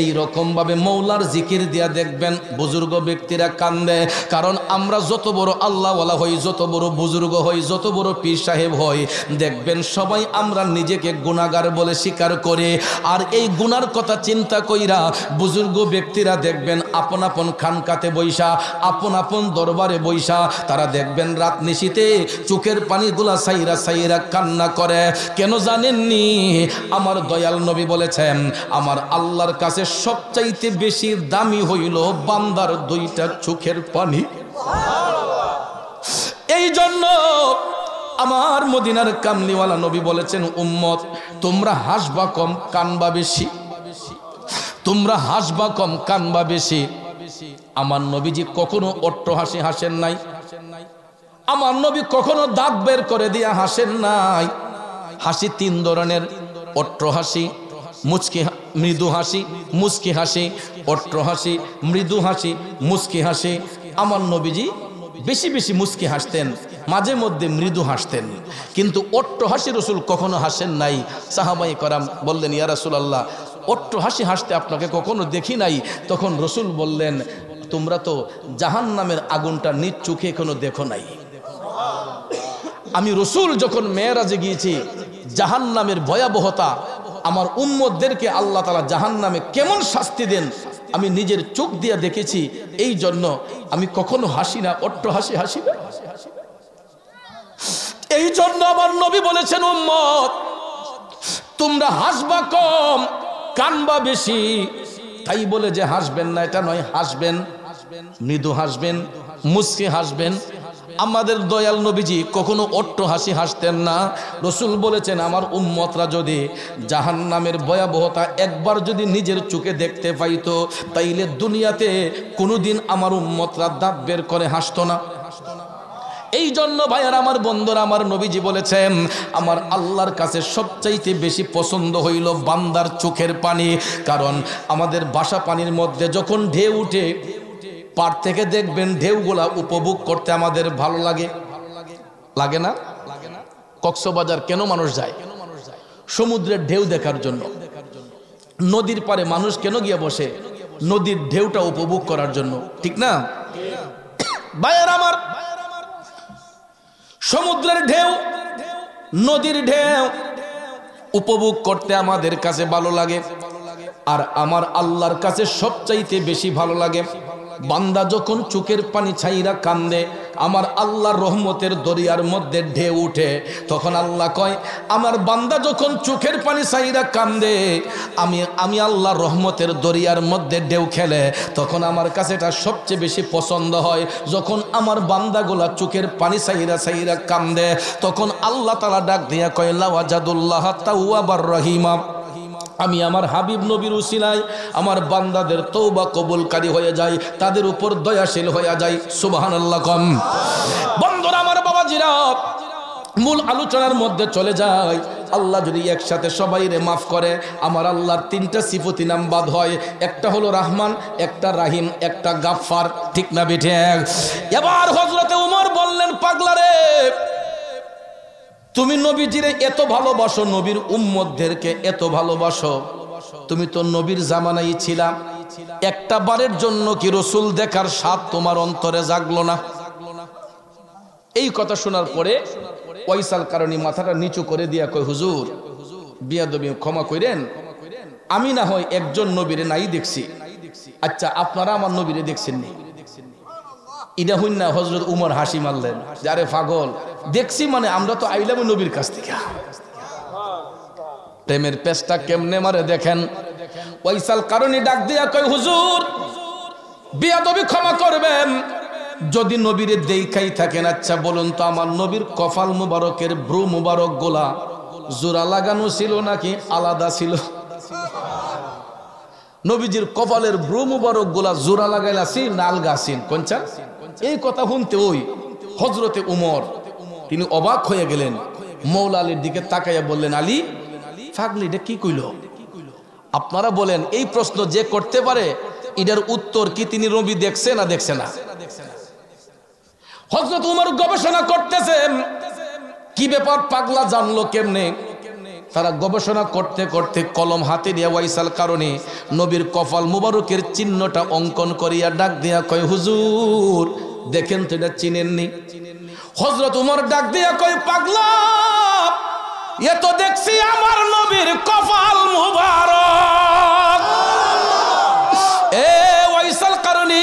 এই রকম ভাবে মওলার জিকির দিয়া দেখবেন বুজুর্গ ব্যক্তিরা কান্দে। কারণ আমরা যত বড় আল্লাহওয়ালা হই, যত বড় বুজুর্গ হই, যত বড় পীর সাহেব হই, দেখবেন সবাই আমরা নিজেকে গুনাহগার বলে স্বীকার করে। আর এই গুনার কথা চিন্তা কইরা বুজুর্গ ব্যক্তিরা দেখবেন আপন আপন খানকাতে বৈশা, আপন আপন দরবারে বৈশা, তারা দেখবেন রাত নিশিতে চোখের পানিগুলা সাইরা সাইরা কান্না করে। কেন জানেননি? আমার দয়াল নবী বলেছেন, আমার আল্লাহর কাছে সবচাইতে বেশি দামি হইল বান্দার 2টা চোখের পানি। এই জন্য আমার মদিনার কামলিওয়ালা নবী বলেছেন, উম্মত তোমরা হাসবা কম, কানবা বেশি। তোমরা হাসবা কম, কানবা বেশি। আমার নবীজি কখনো অট্টহাসি হাসেন নাই। আমার নবী কখনো দাঁত বের করে দিয়া হাসেন নাই। হাসি 3 ধরনের, অট্টহাসি, মুচকি, মৃদু হাসি, মুচকি হাসি। অট্টহাসি, মৃদু হাসি, মুচকি হাসি। আমার নবীজি বেশি বেশি মুচকি হাসতেন, মাঝে মধ্যে মৃদু হাসতেন, কিন্তু অট্টহাসি রসুল কখনো হাসেন নাই। সাহাবায়ে কেরাম বললেন, ইয়া রাসূলুল্লাহ, অট্টহাসি হাসতে আপনাকে কখনো দেখি নাই। তখন রসুল বললেন, তোমরা তো জাহান্নামের আগুনটা নিজ চোখে এখনো দেখো নাই। আমি রসুল যখন মেরাজে গিয়েছি, জাহান্নামের ভয়াবহতা, আমার উম্মতদেরকে আল্লাহ তাআলা জাহান্নামে কেমন শাস্তি দেন আমি নিজের চোখ দিয়ে দেখেছি। এই জন্য আমি কখনো হাসি না, অট্টহাসি হাসি না। এই জন্য আমার নবী বলেছেন, উম্মত তোমরা হাসবা কম, কানবা বেশি। তাই বলে যে হাসবেন না এটা নয়, হাসবেন, মৃদু হাসবেন, মুচকি হাসবেন। আমাদের দয়াল নবীজি কখনো অট্ট হাসি হাসতেন না। রসুল বলেছেন, আমার উম্মতরা যদি জাহান্নামের ভয়াবহতা একবার যদি নিজের চোখে দেখতে পাইতো, তাইলে দুনিয়াতে কোনোদিন আমার উম্মতরা দাঁত বের করে হাসতো না। এই জন্য ভাইয়ার আমার বন্ধুরা, আমার নবীজি বলেছেন, আমার আল্লাহর কাছে সবচাইতে বেশি পছন্দ হইল বান্দার চোখের পানি। কারণ আমাদের বাসা পানির মধ্যে যখন ঢেউ উঠে, পার থেকে দেখবেন ঢেউগুলা উপভোগ করতে আমাদের ভালো লাগে, লাগে না? কক্সবাজার কেন মানুষ যায়? সমুদ্রের ঢেউ দেখার জন্য। নদীর পারে মানুষ কেন গিয়ে বসে? নদীর ঢেউটা উপভোগ করার জন্য, ঠিক না ভাইয়ার আমার? সমুদ্রের ঢেউ, নদীর ঢেউ উপভোগ করতে আমাদের কাছে ভালো লাগে। আর আমার আল্লাহর কাছে সবচাইতে বেশি ভালো লাগে বান্দা যখন চোখের পানি ছাইরা কান্দে, আমার আল্লাহর রহমতের দরিয়ার মধ্যে ঢেউ উঠে, তখন আল্লাহ কয়, আমার বান্দা যখন চোখের পানি ছাইরা কান্দে, আমি আল্লাহর রহমতের দরিয়ার মধ্যে ঢেউ খেলে, তখন আমার কাছে এটা সবচেয়ে বেশি পছন্দ হয়। যখন আমার বান্দাগুলা চোখের পানি ছাইরা কান্দে, তখন আল্লাহ তাআলা ডাক দিয়া কয়, লাওয়াজাদুল্লাহ তাওয়াবার রহিমা। আমি আমার হাবিব নবীর উসিলায় আমার বান্দাদের তওবা কবুলকারী হয়ে যাই, তাদের উপর দয়াশীল হয়ে যাই। সুবহানাল্লাহ কম। বন্ধুরা আমার, বাবাজিরা, মূল আলোচনার মধ্যে চলে যায়। আল্লাহ যদি একসাথে সবাইরে মাফ করে, আমার আল্লাহর তিনটা সিফতি নাম বাদ হয়। একটা হলো রহমান, একটা রাহিম, একটা গাফফার, ঠিক না বেঠে? এবার হযরতে উমর বললেন, পাগলারে, তুমি নবীজিরে এত ভালোবাসো, নবীর উম্মতদেরকে এত ভালোবাসো, তুমি তো নবীর জামানায় ছিলা, একটা বারের জন্য কি রসুল দেখার স্বাদ তোমার অন্তরে জাগলো না? এই কথা শোনার পরে ওয়াইসাল কারণী মাথাটা নিচু করে দিয়া কয়, হুজুর বিয়াদবি ক্ষমা কইরেন, আমি না হয় একজন নবীরে নাই দেখছি, আচ্ছা আপনারা আমার নবীরে দেখছেন নি? ইডা হইন না হযরত উমর হাসি মারলেন, যারে পাগল, দেখছি মানে আমরা তো আইলাম নবীর কাছ থেকে। প্রেমের পেশটা কেমনে মারে দেখেন। ওয়াইসাল কারণী ডাক দিয়া কয়, হুজুর বিয়াদবি ক্ষমা করবেন, যদি নবীরে দেখাই থাকেন, আচ্ছা বলুন তো আমার নবীর কপাল মুবারকের ব্রু মুবারক গোলা জোড়া লাগানো ছিল নাকি আলাদা ছিল? নবীজির কপালের ব্রু মুবারক গোলা জোড়া লাগাইলা ছিল না আলগা ছিল? কোনটা? এই কথা শুনতে ওই হযরতে উমর তিনি অবাক হয়ে গেলেন। মৌলা আলীর দিকে তাকাইয়া বললেন, আলী পাগলি এটা কি কইল? আপনারা বলেন, এই প্রশ্ন যে করতে পারে এটার উত্তর কি তিনি নবী দেখছে না দেখছে না? হযরত উমর গবেষণা করতেছেন, কি ব্যাপার, পাগলা জানলো কেমনে? তারা গবেষণা করতে করতে কলম হাতে দিয়ে ওয়াইসাল কারণে নবীর কপাল মুবারকের চিহ্নটা অঙ্কন করিয়া ডাক দিয়া কয়, হুজুর দেখেন তো এটা চিনেননি? হযরত উমর ডাক দিয়া কয়, পাগলা এ তো দেখছি আমার নবীর কপাল মুবারক। এ ওয়াইসাল কারণী,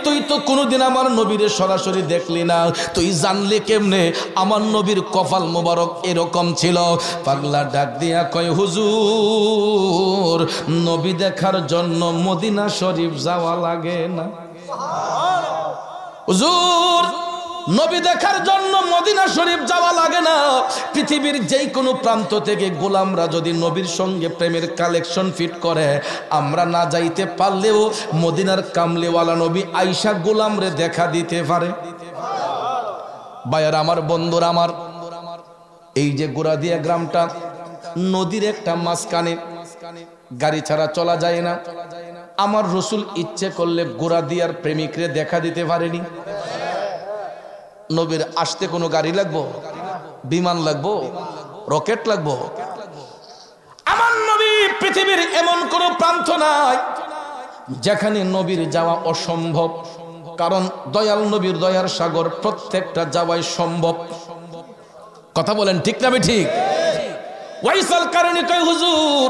তুই তো কোনোদিন আমার নবীরে সরাসরি দেখলি না, তুই জানলি কেমনে আমার নবীর কপাল মুবারক এরকম ছিল? পাগলা ডাক দিয়া কয়, হুজুর নবী দেখার জন্য মদিনা শরীফ যাওয়া লাগে না। হুজুর নবী দেখার জন্য মদিনা শরীফ যাওয়া লাগে না। পৃথিবীর যেই কোনো প্রান্ত থেকে গোলামরা যদি নবীর সঙ্গে প্রেমের কালেকশন ফিট করে, আমরা না যাইতে পারলেও মদিনার কামলিওয়ালা নবী আয়েশা গোলামরে দেখা দিতে পারে। ভাইয়ার আমার, বন্ধুরা আমার, এই যে গোরাদিয়া গ্রামটা নদীর একটা মাঝখানে, গাড়ি ছাড়া চলা যায় না। আমার রসুল ইচ্ছে করলে গোরাদিয়ার প্রেমিকরে দেখা দিতে পারেনি। নবীর আসতে কোনো গাড়ি লাগবো, বিমান লাগবো, রকেট লাগবো? আমার নবী পৃথিবীর এমন কোন প্রান্ত নাই যেখানে নবীর যাওয়া অসম্ভব, কারণ দয়াল নবীর দয়ার সাগর, প্রত্যেকটা যাওয়াই সম্ভব। কথা বলেন ঠিক না ঠিক? ওয়াইসাল কারণে কয়, হুজুর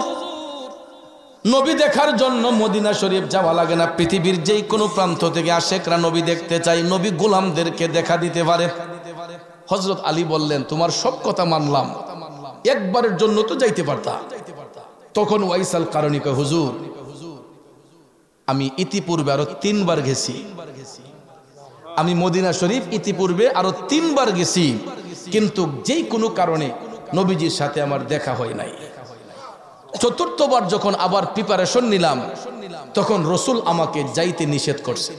নবী দেখার জন্য মদিনা শরীফ যাওয়া লাগে না। পৃথিবীর যেই কোনো প্রান্ত থেকে আশেকরা নবী দেখতে চাই, নবী গোলামদেরকে দেখা দিতে পারে। হযরত আলী বললেন, তোমার সব কথা মানলাম, একবারের জন্য তো যাইতে পারতাম। তখন ওয়াইসাল কারণী কয়, হুজুর আমি ইতিপূর্বে আরো 3 বার গেছি, আমি মদিনা শরীফ ইতিপূর্বে আরো 3 বার গেছি, কিন্তু যেই কোনো কারণে নবীজির সাথে আমার দেখা হয় নাই। 4র্থবার যখন আবার প্রিপারেশন নিলাম, তখন রসুল আমাকে যাইতে নিষেধ করছে।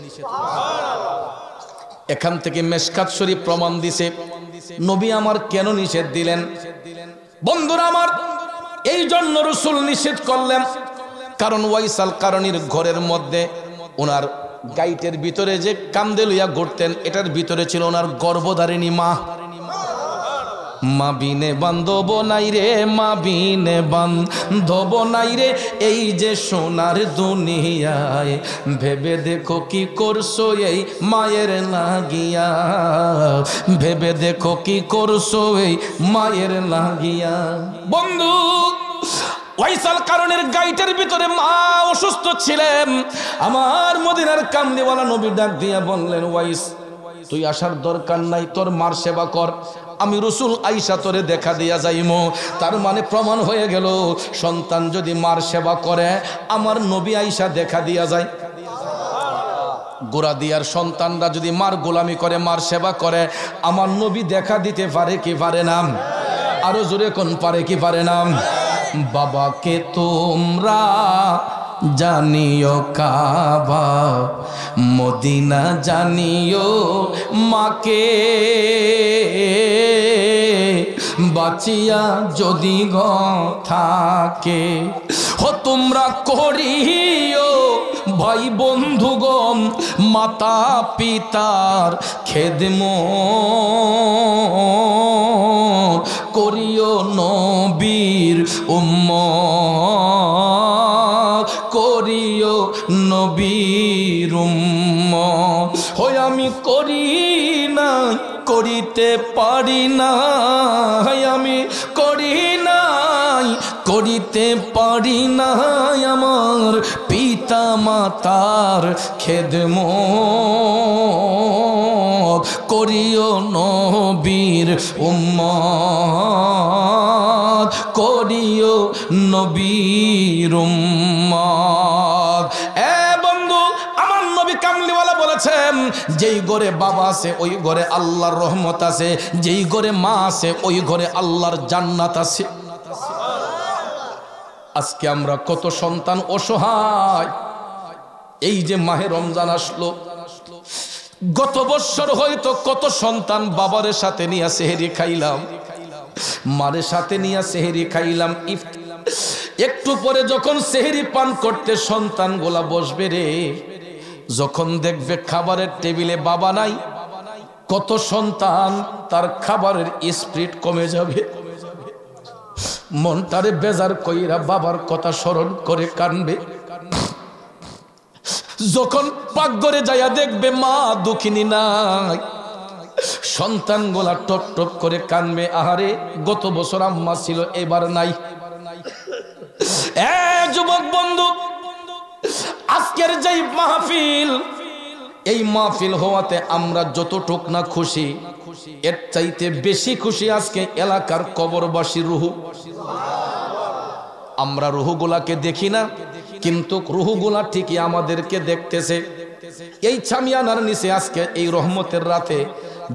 এখান থেকে মেশকাত শরীফ প্রমাণ দিছে নবী আমার কেন নিষেধ দিলেন। বন্ধুরা আমার, এই জন্য রসুল নিষেধ করলেন, কারণ ওয়াইসাল কারণীর ঘরের মধ্যে ওনার গাইটের ভিতরে যে কান্দে লইয়া ঘুরতেন, এটার ভিতরে ছিল ওনার গর্ভধারিণী মা। মা বিনে বান্ধব নাই রে, মা বিনে বান্ধব নাই রে, এই যে সোনার দুনিয়ায়, ভেবে দেখো কি করছো এই মায়ের লাগিয়া, ভেবে দেখো কি করছো এই মায়ের লাগিয়া। বন্ধু, ওয়াইসাল কারণের গাইটের ভিতরে মা অসুস্থ ছিলেন। আমার মদিনার কামলিওয়ালা নবী ডাক দিয়া বললেন, ওয়াইস তুই আসার দরকার নাই, তোর মার সেবা কর, আমি রসুল আইসা তোরে দেখা দিয়া যাইমো। তার মানে প্রমাণ হয়ে গেল, সন্তান যদি মার সেবা করে, আমার নবী আইসা দেখা দিয়া যায়। গোড়া দিয়ার সন্তানরা যদি মার গোলামি করে, মার সেবা করে, আমার নবী দেখা দিতে পারে কি পারে না? আরো জোরে কোন পারে কি পারে না? বাবাকে তোমরা জানিও কাবা, মদিনা জানিও মাকে, বাঁচিয়া যদি গ থাকে, হো তোমরা করিও ভাই বন্ধুগণ মাতা পিতার খেদমত, করিও নবীর উম্মত, করিও নবীর উম্মত। হই আমি করি না, করিতে পারি না, আমি করি নাই, করিতে পারি না আমার পিতা মাতার খেদমত, করিও নবীর উম্মত, করিও নবীর উম্মত। এ বন্ধু, আমার নবী কামলিওয়ালা বলেছেন, যেই ঘরে বাবা আছে ওই ঘরে আল্লাহর রহমত আছে, যেই ঘরে মা আছে ওই ঘরে আল্লাহর জান্নাত আছে। আজকে আমরা কত সন্তান অসহায়। এই যে মাহে রমজান আসলো, গত বছর হয়তো কত সন্তান বাবারের সাথে নিয়ে সেহরি খাইলাম, মারের সাথে নিয়ে সেহরি খাইলাম, একটু পরে যখন সেহরি পান করতে সন্তান গোলা বসবে রে, যখন দেখবে খাবারের টেবিলে বাবা নাই, কত সন্তান তার খাবারের স্পিরিট কমে যাবে, মনটারে বেজার কইরা বাবার কথা স্মরণ করে কানবে। যখন পাকঘরে যাইয়া দেখবে মা দুঃখিনী নাই, সন্তান গোলা টপ টপ করে কানবে, আহারে গত বছর আম্মা ছিল এবার নাই। এ যুবক বন্ধু, আজকের যেই মাহফিল, এই মাহফিল হওয়াতে আমরা যতটুক না খুশি, এর চাইতে বেশি খুশি আজকে এলাকার কবরবাসী রুহু। আমরা রুহুগুলাকে দেখি না, কিন্তু রুহুগুলা ঠিকই আমাদেরকে দেখতেছে। এই ছামিয়ানার নিচে আজকে এই রহমতের রাতে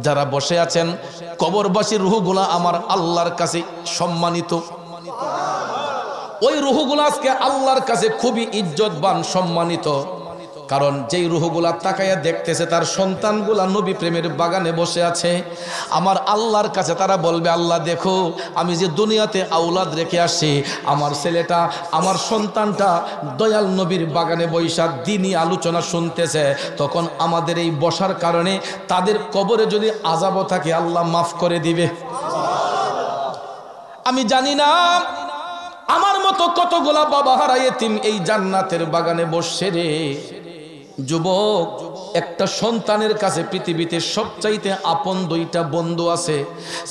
যারা বসে আছেন, কবরবাসী রুহুগুলা আমার আল্লাহর কাছে সম্মানিত। ওই রুহুগুলা আজকে আল্লাহর কাছে খুবই ইজ্জতবান, সম্মানিত। কারণ যেই রুহগুলা তাকাইয়া দেখতেছে তার সন্তানগুলা নবী প্রেমের বাগানে বসে আছে, আমার আল্লাহর কাছে তারা বলবে, আল্লাহ দেখো আমি যে দুনিয়াতে আওলাদ রেখে আসছি, আমার ছেলেটা, আমার সন্তানটা দয়াল নবীর বাগানে বৈশা দিনই আলোচনা শুনতেছে, তখন আমাদের এই বসার কারণে তাদের কবরে যদি আযাবও থাকে আল্লাহ মাফ করে দিবে। আমি জানি না আমার মতো কতগুলা বাবা হারা এতিম এই জান্নাতের বাগানে বসছে রে। যুবক, একটা সন্তানের কাছে পৃথিবীতে সবচাইতে আপন 2টা বন্ধু আছে,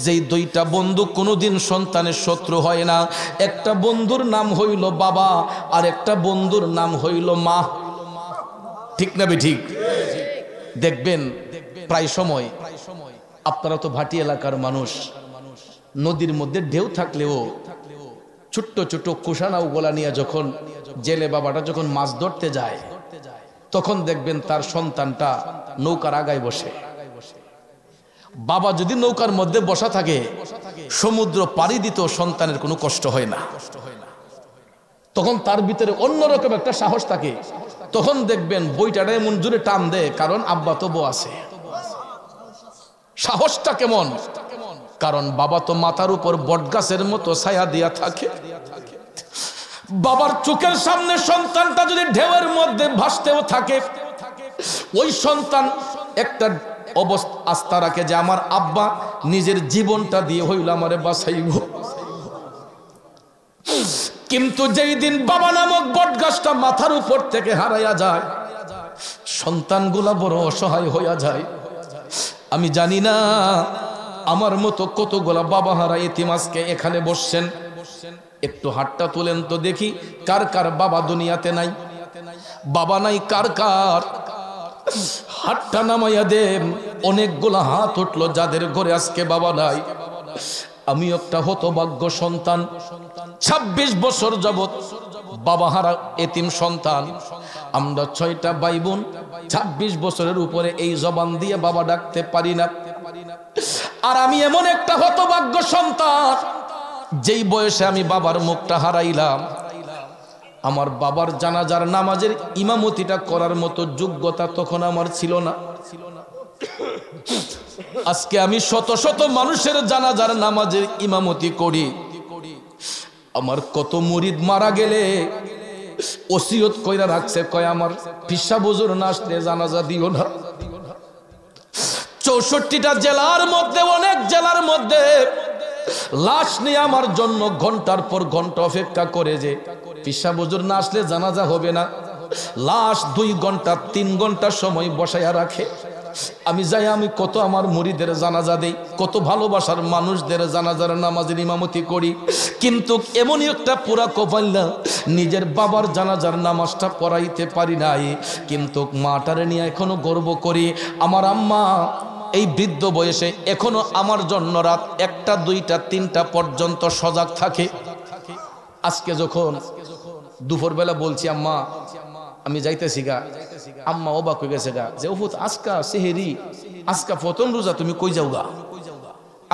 যেই 2টা বন্ধু কোনোদিন সন্তানের শত্রু হয় না। একটা বন্ধুর নাম হইল বাবা, আর একটা বন্ধুর নাম হইল মা। ঠিক না ঠিক? দেখবেন প্রায় সময়, আপনারা তো ভাটি এলাকার মানুষ, নদীর মধ্যে ঢেউ থাকলেও ছোট্ট ছোট্ট কুশানাও গোলা নিয়ে যখন জেলে বাবাটা যখন মাছ ধরতে যায়, তখন দেখবেন তার সন্তানটা নৌকার আগায় বসে। বাবা যদি নৌকার মধ্যে বসা থাকে, সমুদ্র পাড়ি দিতেও সন্তানের কোনো কষ্ট হয় না। তখন তার ভিতরে অন্যরকম একটা সাহস থাকে। তখন দেখবেন বইটাটা এমন জোরে টান দেয়, কারণ আব্বা তো বউ আছে। সাহসটা কেমন? কারণ বাবা তো মাথার উপর বটগাছের মতো ছায়া দিয়া থাকে। বাবার চোখের সামনে সন্তানটা যদি ঢেউয়ের মধ্যে ভাসতেও থাকে, ওই সন্তান একটা অবস্থা আস্থা রাখে যে আমার আব্বা নিজের জীবনটা দিয়ে হইল আমারে বাঁচাইব। কিন্তু যেই দিন বাবা নামক বটগাছটা মাথার উপর থেকে হারাইয়া যায়, সন্তানগুলা বড় অসহায় হইয়া যায়। আমি জানি না আমার মতো কতগুলা বাবা হারা এতিম আজকে এখানে বসছেন। একটু হাতটা তুলেন তো দেখি, কার কার বাবা দুনিয়াতে নাই? বাবা নাই কার কার? হাতটা নামাইয়া দেন। অনেকগুলা হাত উঠলো যাদের ঘরে আজকে বাবা নাই। আমি একটা হতভাগ্য সন্তান, 26 বছর যাবত বাবা হারা এতিম সন্তান। আমরা 6টা ভাই বোন, 26 বছরের উপরে এই জবান দিয়ে বাবা ডাকতে পারি না। আর আমি এমন একটা হতভাগ্য সন্তান, যেই বয়সে আমি বাবার মুখটা হারাইলাম, আমার বাবার জানাজার নামাজের ইমামতিটা করার মতো যোগ্যতা তখন আমার ছিল না। আজকে আমি শত শত মানুষের জানাজার নামাজের ইমামতি করি। আমার কত মুরিদ মারা গেলে ওসিয়ত কইরা রাখছে, কয় আমার পিসা বুজুর না আসলে জানাজা দিও না। 64টা জেলার মধ্যে, অনেক জেলার মধ্যে লাশ নিয়ে আমার জন্য ঘন্টার পর ঘন্টা অপেক্ষা করে, যে পিসা বুজুর না আসলে জানাজা হবে না। লাশ 2 ঘন্টা 3 ঘন্টা সময় বসাইয়া রাখে। আমি যাই, আমি কত আমার মুরিদের জানাজা দেই, কত ভালোবাসার মানুষদের জানাজার নামাজের ইমামতি করি, কিন্তু এমনই একটা পুরা কপাল্লা, নিজের বাবার জানাজার নামাজটা পড়াইতে পারি নাই। কিন্তু মাটারে নিয়ে এখনো গর্ব করি। আমার আম্মা এই বৃদ্ধ বয়সে এখনো আমার জন্য রাত 1টা 2টা 3টা পর্যন্ত সজাগ থাকে। আজকে যখন দুপুরবেলা বলছি আম্মা আমি যাইতেছি গা, আম্মা অবাক হয়ে গেছে গা, যে ওফুত আজকা সেহেরি, আজকা প্রথম রোজা, তুমি কই যাও গা?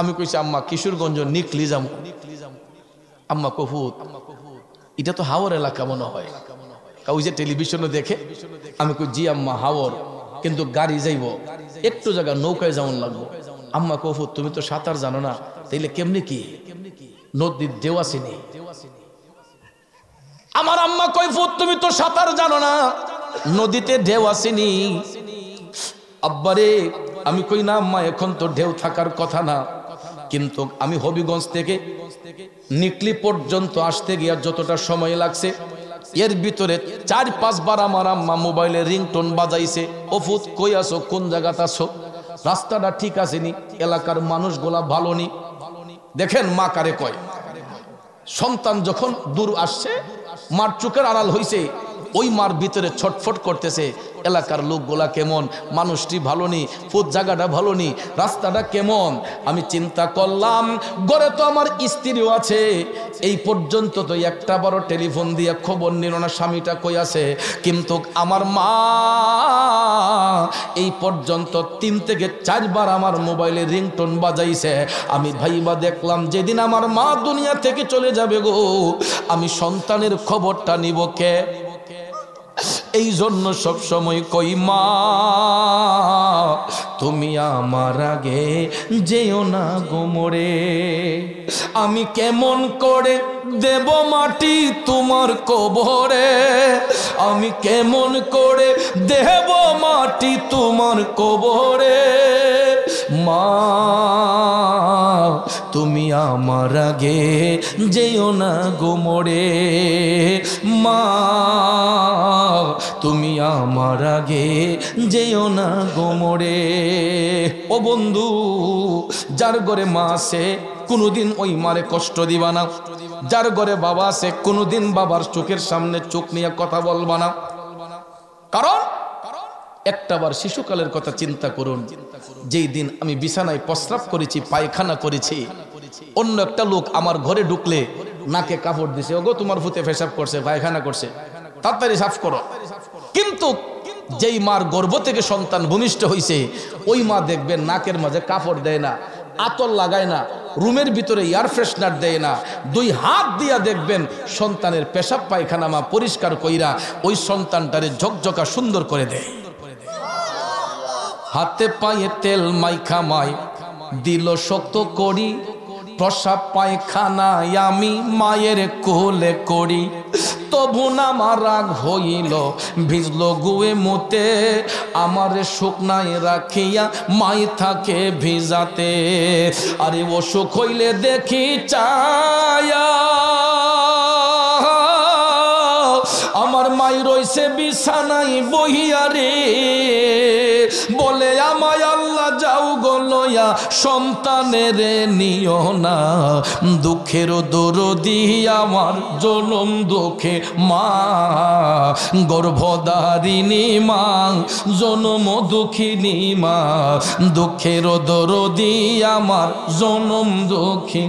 আমি কইছি আম্মা কিশোরগঞ্জ নিকলি যাবো। আম্মা কফুত এটা তো হাওর এলাকা মনে হয়, ওই যে টেলিভিশনে দেখে। আমি কই জি আম্মা হাওর, কিন্তু গাড়ি যাইব, একটু জায়গা নৌকায় যেমন লাগবো। আম্মা কফুত তুমি তো সাঁতার জানো না, তাইলে কেমনি কি নদীর ঢেউ আসেনি? আমার আম্মা কই ফুত তুমি তো সাঁতার জানো না, নদীতে ঢেউ আসেনি। আব্বারে আমি কই না আম্মা এখন তো ঢেউ থাকার কথা না, কিন্তু আমি হবিগঞ্জ থেকে নিকলি পর্যন্ত আসতে গিয়া যতটা সময় লাগছে, এর ভিতরে 4-5 বার আমার আম্মা মোবাইলে রিংটোন বাজাইছে, ও ফুত কই আছো, কোন জায়গাতে আছো, রাস্তাটা ঠিক আসেনি, এলাকার মানুষগুলা ভালো নি। দেখেন মা কারে কয়, সন্তান যখন দূর আসছে, মার চোখের আড়াল হইছে, ওই মার ভিতরে ছটফট করতেছে, এলাকার লোকগুলা কেমন, মানুষটি ভালো নি, ফুট জায়গাটা ভালো নি, রাস্তাটা কেমন। আমি চিন্তা করলাম ঘরে তো আমার স্ত্রীও আছে, এই পর্যন্ত তো একটা বড় টেলিফোন দিয়ে খবর নিল না স্বামীটা কই আছে। কিন্তু আমার মা এই পর্যন্ত 3 থেকে 4 বার আমার মোবাইলে রিংটোন বাজাইছে। আমি ভাইবা দেখলাম যেদিন আমার মা দুনিয়া থেকে চলে যাবে গো, আমি সন্তানের খবরটা নিব কে? এই জন্য সব সময় কই মা তুমি আমার আগে যেও না গো মরে, আমি কেমন করে দেব মাটি তোমার কবরে, আমি কেমন করে দেব মাটি তোমার কবরে। মা তুমি আমার আগে যেও না গো মরে, মা তুমি আমার আগে যেও না গো মরে। ও বন্ধু, যার ঘরে মা আছে কোনোদিন ওই মারে কষ্ট দিবা না, যার ঘরে বাবা আছে কোনোদিন বাবার চোখের সামনে চোখ নিয়ে কথা বলবা না। কারণ একটাবার শিশুকালের কথা চিন্তা করুন, যেই দিন আমি বিছানায় প্রস্রাব করেছি, পায়খানা করেছি, অন্য একটা লোক আমার ঘরে ঢুকলে নাকে কাপড় দিছে, ওগো তোমার ফুতে পেশাব করছে, পায়খানা করছে, তাড়াতাড়ি সাফ করো। কিন্তু যেই মার গর্ভ থেকে সন্তান ভূমিষ্ঠ হইছে ওই মা দেখবেন নাকের মাঝে কাপড় দেয় না, আতর লাগায় না, রুমের ভিতরে এয়ার ফ্রেশনার দেয় না, 2 হাত দিয়া দেখবেন সন্তানের পেশাব পায়খানা মা পরিষ্কার কইরা ওই সন্তানটারে ঝকঝকা সুন্দর করে দেয়। হাতে পায়ে তেল মাইখা মাই দিল শক্ত করি, প্রসাব পায়খানায় আমি মায়ের কোলে করি, তবু না আমার রাগ হইল ভিজল গুয়ে মুতে, আমার শুকনায় রাখিয়া মাই থাকে ভিজাতে। আরে অসুখ হইলে দেখি চায়া আমার মাই রইছে বিছানায় বহিয়া রে, বলে আমায় আল্লাহ যাও গো লইয়া সন্তানের নিও না, দুঃখের দরদি আমার জনম দুঃখে মা, গর্ভধারিণী মা, জনম দুঃখিনী মা, দুঃখের দরদি আমার জনম দুঃখী।